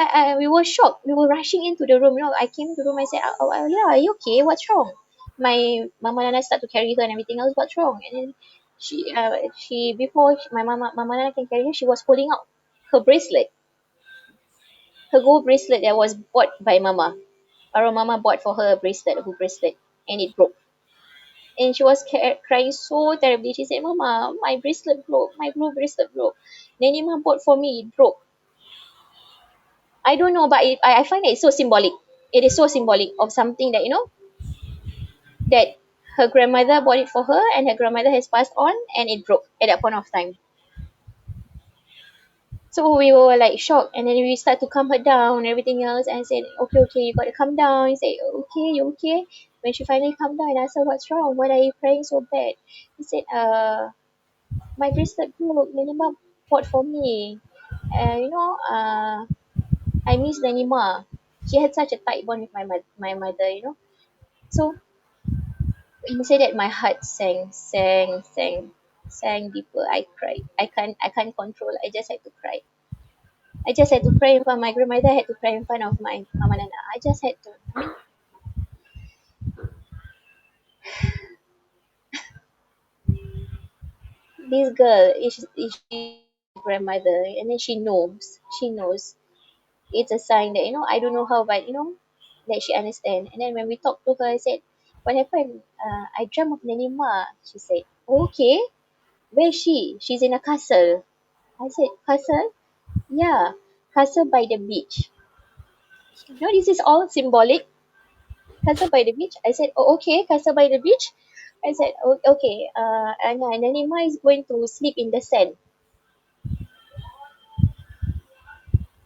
were shocked, we were rushing into the room. I came to the room. I said, "Oh, yeah, are you okay? What's wrong?" My mama Nana start to carry her and everything else. What's wrong? And then she before my mama Nana can carry her, she was holding out her bracelet, her gold bracelet that was bought by mama. Our mama bought for her a bracelet, a gold bracelet, and it broke. And she was crying so terribly. She said, "Mama, my bracelet broke. My blue bracelet broke. Nenima bought for me. It broke." I don't know, but I find that it's so symbolic. It is so symbolic of something that that her grandmother bought it for her, and her grandmother has passed on, and it broke at that point of time. So we were like shocked, and then we start to calm her down and everything else. And I said, "Okay, okay, you got to calm down." He said, "Okay, you okay?" When she finally calmed down, and I said, "What's wrong? Why are you crying so bad?" He said, my bracelet broke. Nenima bought for me. I miss Nenima. She had such a tight bond with my mother. So when you say that, my heart sang deeper. I cried. I can't control. I just had to cry. I just had to cry in front of my grandmother. I had to cry in front of my mama Nana. I just had to. I mean, this girl is she grandmother, and then she knows. It's a sign that I don't know how, but that she understand. And then when we talked to her, I said, "What happened? I dreamt of Nanima." She said, "Okay, where is she? She's in a castle." I said, "Castle? Yeah, castle by the beach." This is all symbolic. Castle by the beach. I said, "Oh, okay, castle by the beach." I said, "Oh, okay. And Nanima is going to sleep in the sand."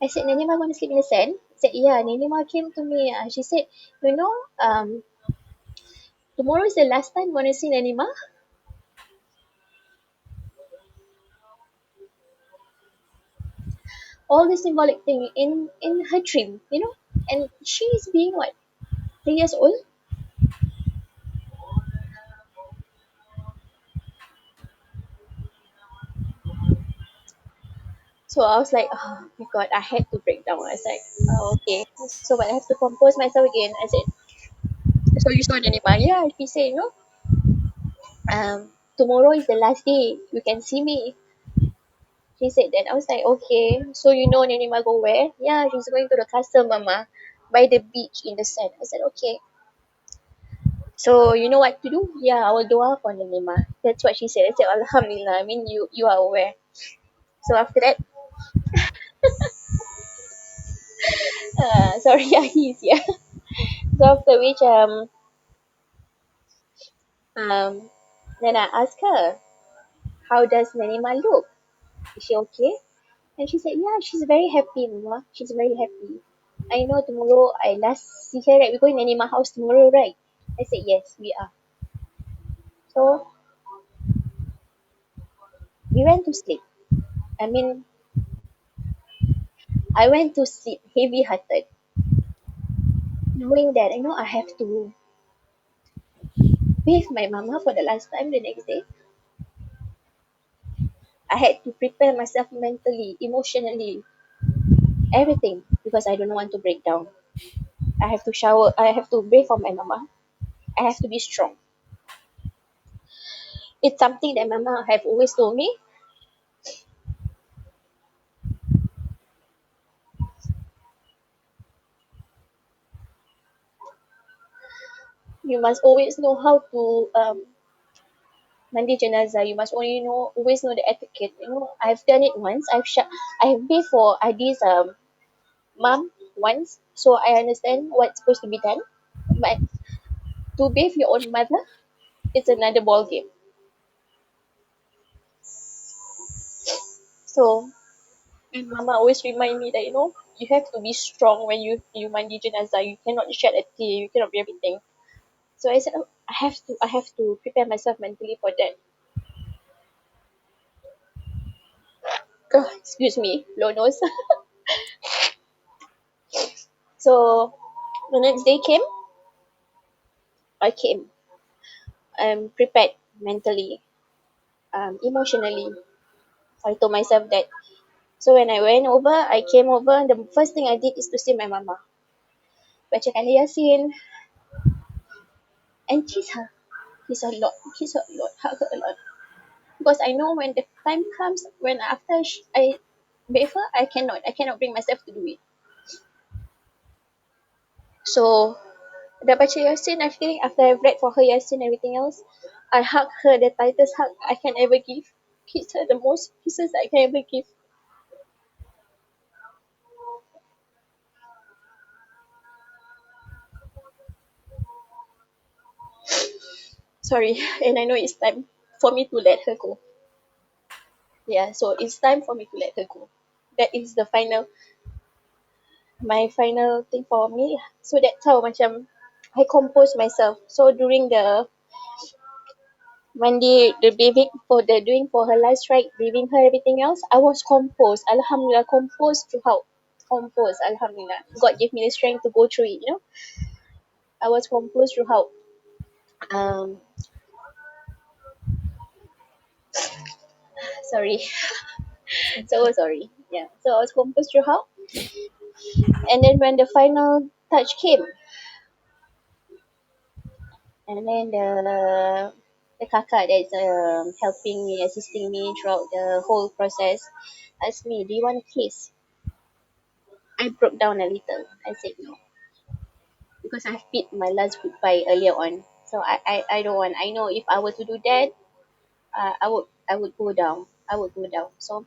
I said, "Nanima going to sleep in the sand?" I said, "Yeah." Nanima came to me. She said, tomorrow is the last time going to see Nanima. All the symbolic thing in her dream. And she's being what, 3 years old. So I was like, oh my god, I had to break down. I was like, oh, okay. So but I have to compose myself again. I said, "So you saw Nanima?" Yeah, she said, tomorrow is the last day you can see me. She said that. I was like, okay. So Nanima go where? Yeah, she's going to the castle, mama, by the beach in the sand. I said, okay. So you know what to do? Yeah, I will dua for Nanima. That's what she said. I said, Alhamdulillah. I mean, you are aware. So after that, sorry, yeah, he's yeah. So after which, um, then I asked her, how does Nanima look? Is she okay? And she said, yeah, she's very happy, Mama. She's very happy. I know tomorrow I last see her, right? We're going to Anima house tomorrow, right? I said, yes, we are. So we went to sleep. I mean, I went to sleep heavy hearted, knowing that I have to bathe my mama for the last time the next day. I had to prepare myself mentally, emotionally, everything because I don't want to break down. I have to shower, I have to bathe for my mama. I have to be strong. It's something that mama have always told me. You must always know how to mandi jenazah. You must only know always know the etiquette. I've done it once. I've bathed for Adi's mom once, so I understand what's supposed to be done. But to bathe your own mother, it's another ball game. So and mama always remind me that you have to be strong when you mandi jenazah. You cannot shed a tear. You cannot be everything. So I said, oh, I have to prepare myself mentally for that. Oh, excuse me, low nose. So the next day came. I came. Prepared mentally, emotionally. I told myself that. So when I went over, I came over. The first thing I did is to see my mama, bacakan Yasin, and kiss her a lot, kiss her a lot, hug her a lot. Because I know when the time comes, when after I bathe her, I cannot bring myself to do it. So the baca Yasin, I think after I've read for her Yasin and everything else, I hug her the tightest hug I can ever give. Kiss her the most kisses I can ever give. Sorry, and I know it's time for me to let her go. Yeah, so it's time for me to let her go. That is my final thing for me. So that's how macam I compose myself. So during when the bathing for the doing for her last rite, bathing her everything else, I was composed. Alhamdulillah, composed throughout. Composed, Alhamdulillah. God gave me the strength to go through it. I was composed throughout. Um, sorry, so sorry. Yeah, so I was composed throughout, and then when the final touch came, and then the kakak that's helping me, assisting me throughout the whole process, asked me, "Do you want a kiss?" I broke down a little. I said no because I've paid my last goodbye earlier on. So I don't want. I know if I were to do that, I would go down. I would go down. So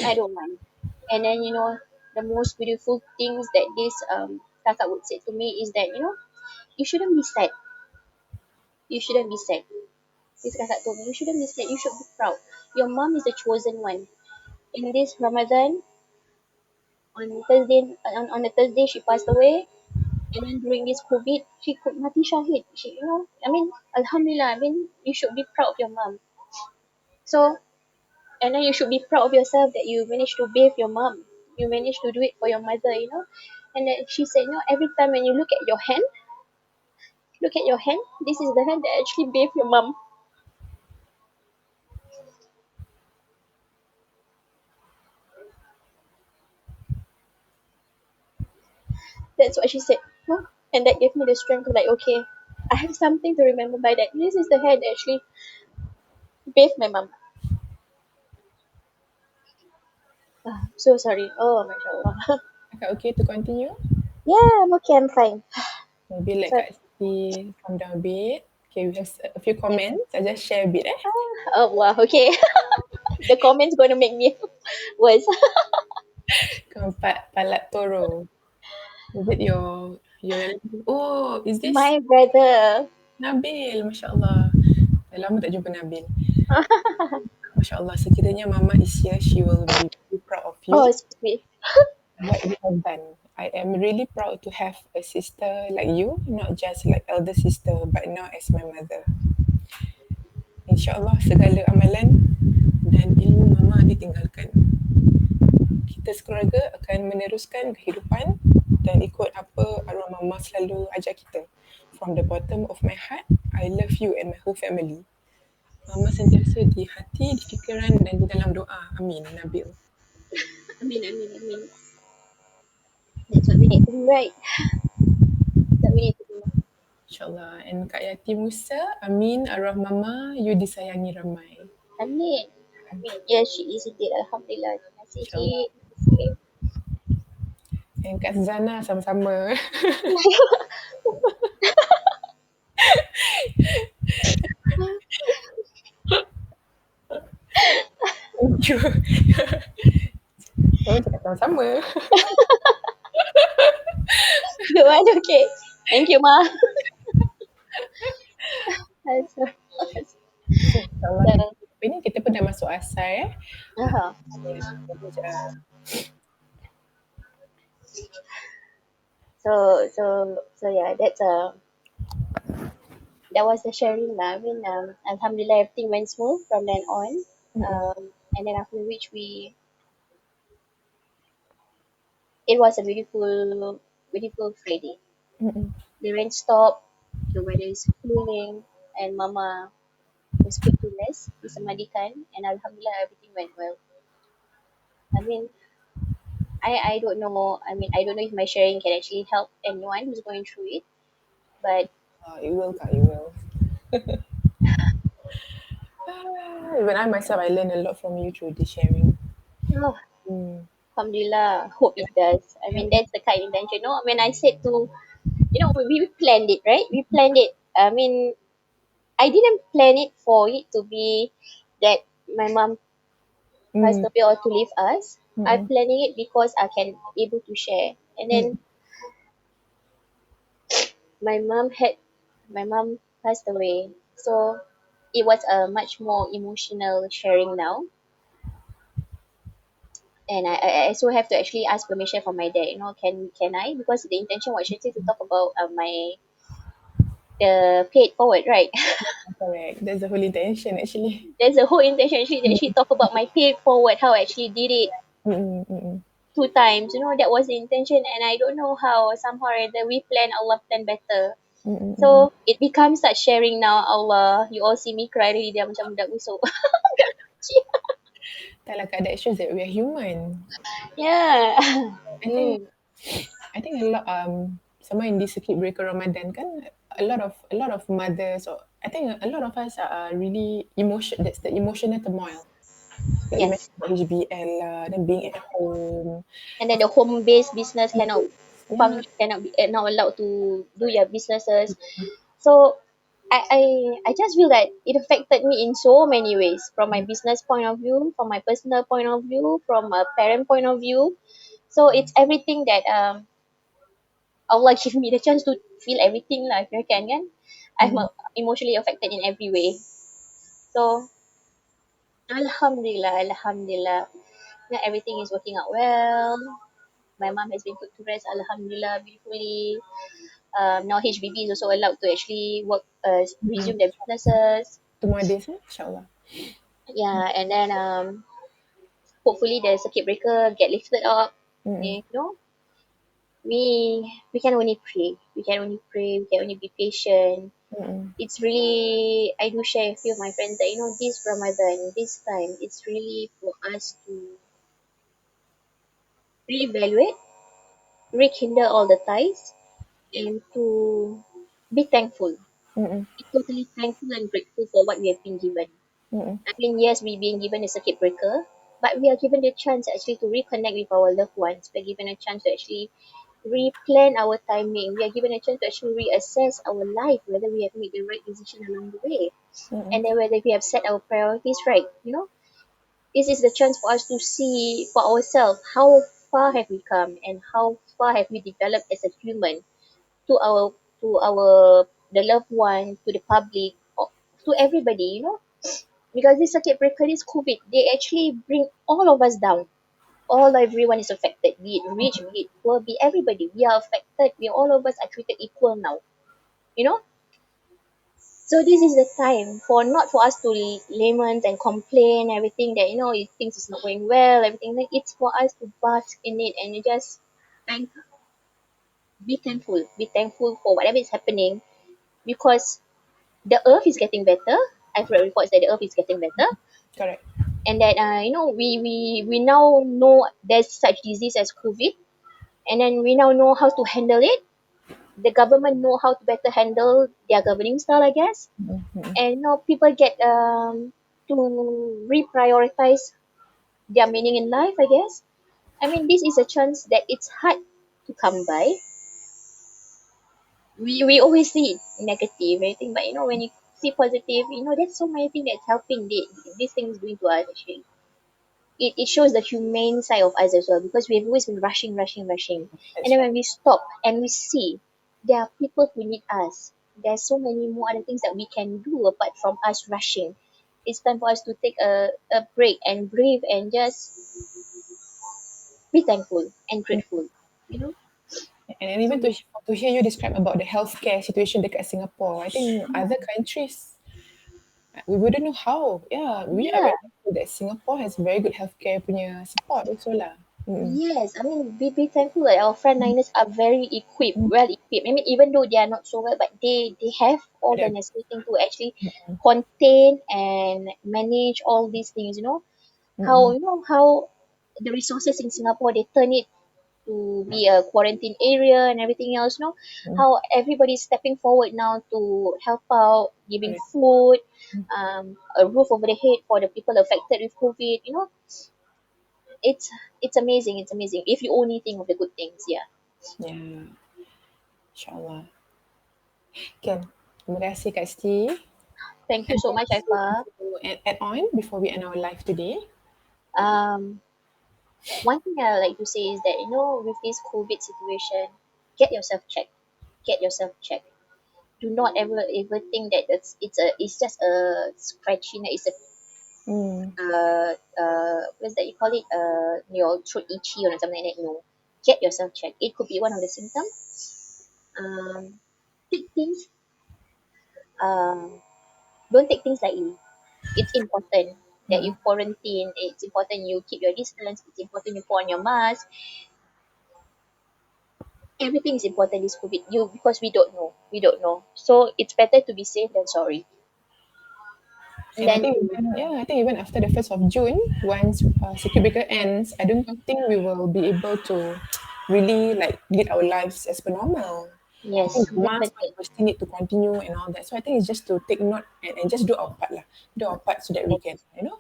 I don't want. And then the most beautiful things that this kakak would say to me is that you shouldn't be sad. You shouldn't be sad. This kakak told me you shouldn't be sad. You should be proud. Your mom is the chosen one. In this Ramadan, on the Thursday she passed away. And then during this COVID, she could mati shahid. I mean, Alhamdulillah. I mean, you should be proud of your mom. So, and then you should be proud of yourself that you managed to bathe your mom. You managed to do it for your mother. And then she said, every time when you look at your hand, this is the hand that actually bathed your mom. That's what she said. And that gave me the strength to like, okay, I have something to remember by that. This is the hand that actually bathed my mom. So sorry. Oh, mashallah. Kakak okay to continue? Yeah, I'm okay. I'm fine. Maybe let So, Kak Siti calm down a bit. Okay, we have a few comments. I just share a bit. oh wow, okay. The comments gonna make me worse. Keempat, Palat Toro. Is it your relative? Oh, is this My brother. Nabil? Masya Allah. Dah lama tak jumpa Nabil. Masya Allah, sekiranya Mama is here, she will be very proud of Oh, me, excuse me. what you have done. I am really proud to have a sister like you, not just like elder sister, but now as my mother. InsyaAllah segala amalan dan ilmu mama ditinggalkan. Kita sekeluarga akan meneruskan kehidupan dan ikut apa arwah mama selalu ajar kita. From the bottom of my heart, I love you and my whole family. Mama sentiasa di hati, di fikiran dan di dalam doa. Amin. Nabil. Amin, amin, amin. That's what we need to do, right? That's what we need to do. InsyaAllah. And Kak Yati Musa, amin. Arwah mama, you disayangi ramai. Amin. Amin. Yes, she is indeed. Alhamdulillah. Terima kasih, InsyaAllah. Cik. Terima kasih. And Kak Zana sama-sama. Thank you. Oh, cakap sama-sama. Good one. Okay. Thank you, Ma. So, So, InsyaAllah kita, so, ini kita pun dah masuk asar eh. uh-huh. Ya, jadi, So yeah, that was the sharing lah. I mean, Alhamdulillah, everything went smooth from then on. mm-mm, And then after which it was a beautiful Friday. mm-mm. The rain stopped, the weather is cooling, and Mama was put to rest, disemadikan, and Alhamdulillah, everything went well. I mean, I don't know. I mean, I don't know if my sharing can actually help anyone who's going through it, but It will, Kak, it will. Even I myself, I learned a lot from you through this sharing. oh, Mm. Alhamdulillah, hope it does. I mean, that's the kind of intention. No, when I said to, we planned it, right? We planned it. I mean, I didn't plan it for it to be that my mom passed Mm. away or to leave us. I Mm-mm. planning it because I can able to share. And Mm. then my mom had my mom passed away, so it was a much more emotional sharing now. And I also have to actually ask permission from my dad. Can I? Because the intention was actually to talk about my the paid forward, right? Correct. That's the whole intention, actually. There's a whole intention actually that she talk about my pay forward, how I actually did it Mm-mm. Mm-mm. 2 times. That was the intention, and I don't know how somehow or other we plan Allah plan better. Mm-mm. Mm-mm. So it becomes such sharing now. Allah, you all see me cry really, dia macam budak busuk. Tak lah, Kak, that shows that we are human. Yeah. I think I think a lot sama in this circuit breaker Ramadan kan, a lot of mothers, or I think a lot of us are really emotion, that's the emotional turmoil. Like you Yes. mentioned about HBL lah, then being at home. And then the home based business cannot Yeah. function, cannot be not allowed to do your businesses. So I just feel that it affected me in so many ways, from my business point of view, from my personal point of view, from a parent point of view. So it's everything that Allah give me the chance to feel everything lah. If you can. I'm Mm, emotionally affected in every way. So Alhamdulillah, Alhamdulillah. Now everything is working out well. My mom has been put to rest, Alhamdulillah, beautifully. Now HBB is also allowed to actually work, mm. resume their businesses. Two more days, insyaAllah. Yeah, and then hopefully the circuit breaker get lifted up. Mm, We can only pray. We can only pray. We can only be patient. mm, It's really, I do share with a few of my friends that this Ramadan, this time, it's really for us to reevaluate, rekindle all the ties, and to be thankful. mm, Be totally thankful and grateful for what we have been given. mm, I mean, yes, we're being given a circuit breaker, but we are given the chance actually to reconnect with our loved ones. We're given a chance to actually replan our timing. We are given a chance to actually reassess our life, whether we have made the right decision along the way, mm, and then whether we have set our priorities right. This is the chance for us to see for ourselves how far have we come and how far have we developed as a human to our the loved one, to the public, or to everybody. Because this circuit breaker, this COVID, they actually bring all of us down. All everyone is affected, be it rich, be it poor, be everybody. We are affected. We all of us are treated equal now. You know. So this is the time for not for us to lament and complain everything that if things is not going well, everything. Like, it's for us to bask in it and just thank, be thankful for whatever is happening because the earth is getting better. I've read reports that the earth is getting better, Correct. and that we now know there's such disease as COVID, and then we now know how to handle it. The government know how to better handle their governing style, I guess, and people get to reprioritize their meaning in life, I guess. I mean, this is a chance that it's hard to come by. We always see it negative, everything, but when you see positive, there's so many things that's helping these things doing to us actually. It shows the humane side of us as well because we've always been rushing, rushing, rushing. And That's then right. when we stop and we see there are people who need us, there's so many more other things that we can do apart from us rushing. It's time for us to take a break and breathe and just be thankful and grateful. You know? And then even So to hear you describe about the healthcare situation dekat Singapore, I think other countries we wouldn't know how. Yeah, we are yeah, very thankful that Singapore has very good healthcare punya support also lah. Mm. yes, I mean, be thankful that our frontliners are very equipped, Mm. well equipped. I mean, even though they are not so well, but they have all the Ada. necessary thing to actually contain and manage all these things. Mm-mm. How the resources in Singapore they turn it to be a quarantine area and everything else. Mm. How everybody's stepping forward now to help out, giving Correct. food, a roof over the head for the people affected with COVID. It's it's amazing. It's amazing if you only think of the good things. Yeah. Yeah, insyaAllah. Kan. Terima kasih Kak Sti. Thank you so much, Anything else Aifa. you want to add on before we end our live today? Um, One thing I like to say is that with this COVID situation, get yourself checked. Get yourself checked. Do not ever think that it's just a scratching. It's a Mm. what's that you call it? Your throat itchy or something like that. No, get yourself checked. It could be one of the symptoms. Take things. Um, don't take things lightly. It's important that you Mm. quarantine. It's important you keep your distance. It's important you put on your mask. Everything is important this COVID. Because we don't know. We don't know. So it's better to be safe than sorry. And And I then think to even, yeah, I think even after the 1st of June, once circuit breaker ends, I don't think we will be able to really like lead our lives as per normal. I yes, think the mask definitely. we still need to continue and all that. So I think it's just to take note and just do our part lah. Do our part so that we can, Yes.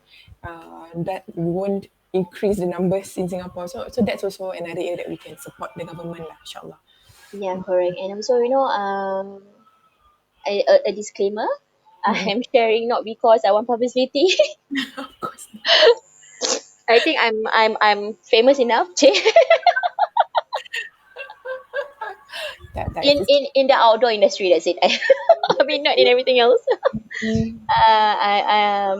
that we won't increase the numbers in Singapore. So that's also another area that we can support the government lah, insyaAllah. Yeah, correct. And also, a disclaimer. I Mm-mm. am sharing not because I want publicity. Of course. I think I'm famous enough That in, is in in the outdoor industry. That's it. I mean, not in everything else. mm. I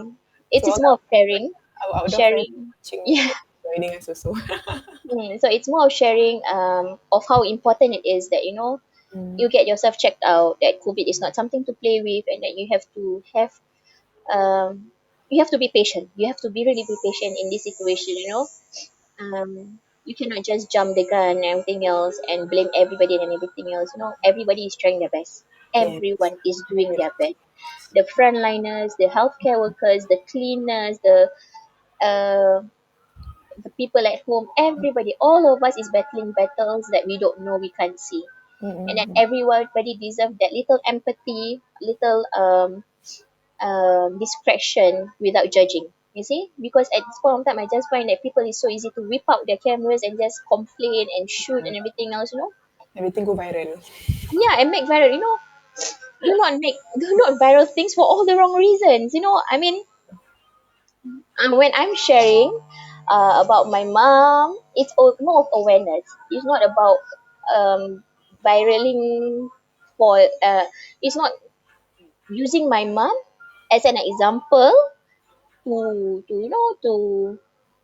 So all it's more of sharing, our outdoor friends sharing. watching Yeah. joining us also. So it's more of sharing of how important it is that Mm. you get yourself checked out. That COVID is not something to play with, and that um you have to be patient. You have to be really be patient in this situation. You cannot just jump the gun and everything else and blame everybody and everything else. Everybody is trying their best. Yes. Everyone is doing Very their best. The frontliners, the healthcare workers, the cleaners, uh, the people at home, everybody, all of us is battling battles that we don't know, we can't see. And then Mm-mm. everybody deserves that little empathy, little discretion without judging. You see, because at this point of time, I just find that people is so easy to whip out their cameras and just complain and shoot and everything else. Everything go viral. Yeah, and make viral. Do not viral things for all the wrong reasons. I mean, when I'm sharing about my mom, it's more of awareness. It's not about viraling for. It's not using my mom as an example to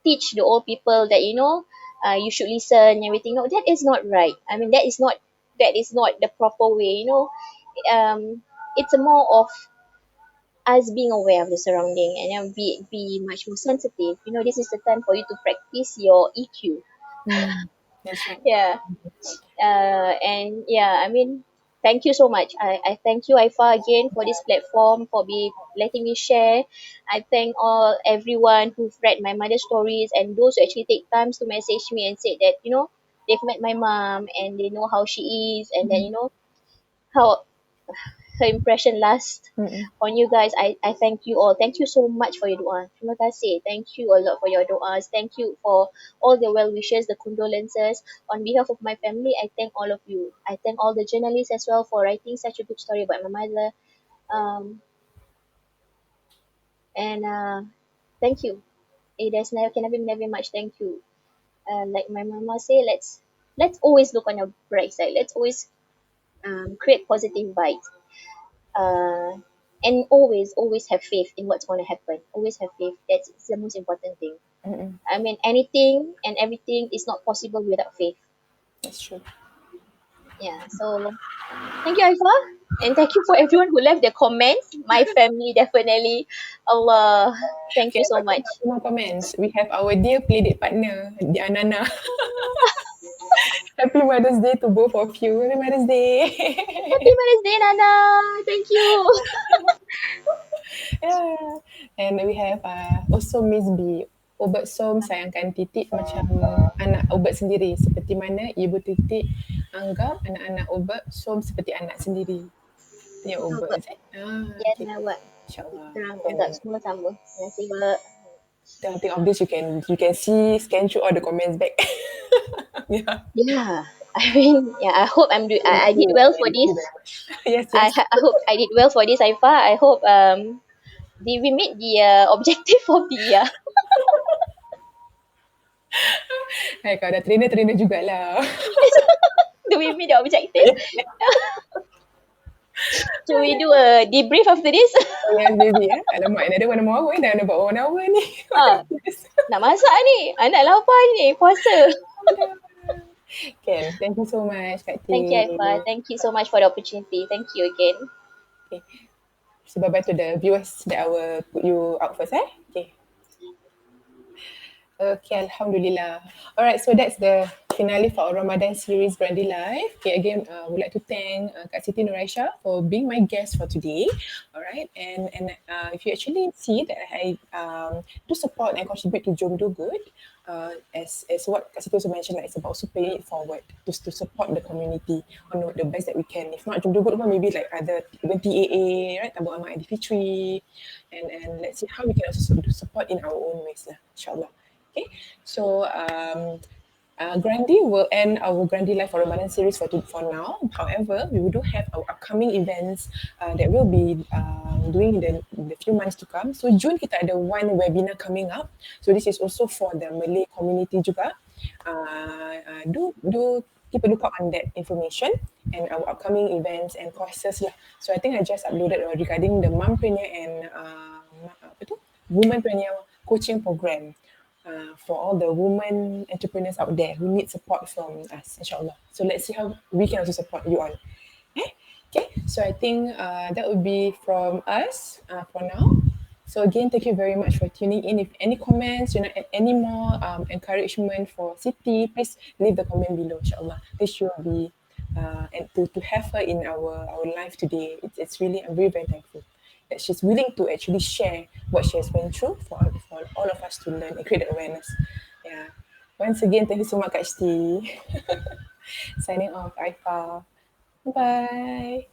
teach the old people that you should listen and everything. No, that is not right. I mean, that is not the proper way. It's a more of us being aware of the surrounding, and be much more sensitive. This is the time for you to practice your EQ. Mm, that's right. Yeah. And yeah, I mean, thank you so much. I thank you, Ifa, again for this platform, for letting me share. I thank all everyone who've read my mother's stories, and those who actually take times to message me and say that they've met my mom and they know how she is, and then how her impression lasts Mm-mm. on you guys. I thank you all. Thank you so much for your doa. Terima kasih. Thank you a lot for your doas. Thank you for all the well wishes, the condolences. On behalf of my family, I thank all of you. I thank all the journalists as well for writing such a good story about my mother. Um, and thank you. There's never can never never much thank you. Like my mama say, let's always look on the bright side. Let's always create positive vibes. uh, and always have faith in what's going to happen. Always have faith. That's the most important thing. Mm-mm. I mean, anything and everything is not possible without faith. That's true. Yeah. So thank you, Aifa, and thank you for everyone who left their comments. My family definitely. Allah, thank Okay, you I've so got much. two more comments. We have our dear playdate partner, the Anana. Happy Mother's Day to both of you. Happy Mother's Happy Day. Mother's Day, Nana. Thank you. Yeah. And we have also Miss B. Ubat Som sayangkan titik macam anak ubat sendiri. Seperti mana ibu titik anggap anak-anak ubat Som seperti anak sendiri. Itu yang So, ubat, but is it? Ah, yes, okay. now what? InsyaAllah. Terang And anggap semua sama. Terima kasih, Mbak. then think of this, you can see, scan through all the comments back. Yeah. Yeah. I mean, yeah. I hope Thank I did you. well for Thank this. you very much. Yes, yes. I hope I did well for this, Aifa. I hope we meet the objective of the Hai, kau dah trainer jugalah. do we meet the objective? Should we do a debrief after this? Oh, yes, baby. Alamak, another 1 hour. Dah nak buat 1 hour ni. ah, Yes. nak masak ni. Anak lapar ni. Puasa. Ken, thank you so much, Kak T. Thank you, Aifa. Thank you so much for the opportunity. Thank you again. Okay. So bye-bye to the viewers that I will put you out first, eh? Okay. Okay, Alhamdulillah. Alright, so that's the finale for our Ramadan series Brandy Live. Okay, again, I would like to thank Kak Siti Nuraisha for being my guest for today. Alright, and if you actually see that I do support and contribute to Jom Do Good, as what Kak Siti also mentioned, like, it's about also paying it forward to support the community on the best that we can. If not Jom Do Good, maybe like other, even TAA, right? Tabung Amal Aidilfitri, and let's see how we can also support in our own ways, lah, insyaAllah. Okay, so Grandi will end our Grandi Live for Ramadan series for now. However, we do have our upcoming events that we'll be doing in the few months to come. So June kita ada one webinar coming up. So this is also for the Malay community juga. Do keep a lookout on that information and our upcoming events and courses lah. So I think I just uploaded regarding the mompreneur and apa tu, womanpreneur coaching program for all the women entrepreneurs out there who need support from us, inshallah. So let's see how we can also support you all. Eh? Okay, so I think that would be from us for now. So again, thank you very much for tuning in. If any comments, any more encouragement for Siti, please leave the comment below, inshallah. This will be and to have her in our life today, it's really, I'm very, very thankful that she's willing to actually share what she has been through for all of us to learn and create the awareness. Yeah. Once again, thank you so much, Kak Shti. Signing off, Aifa. Bye.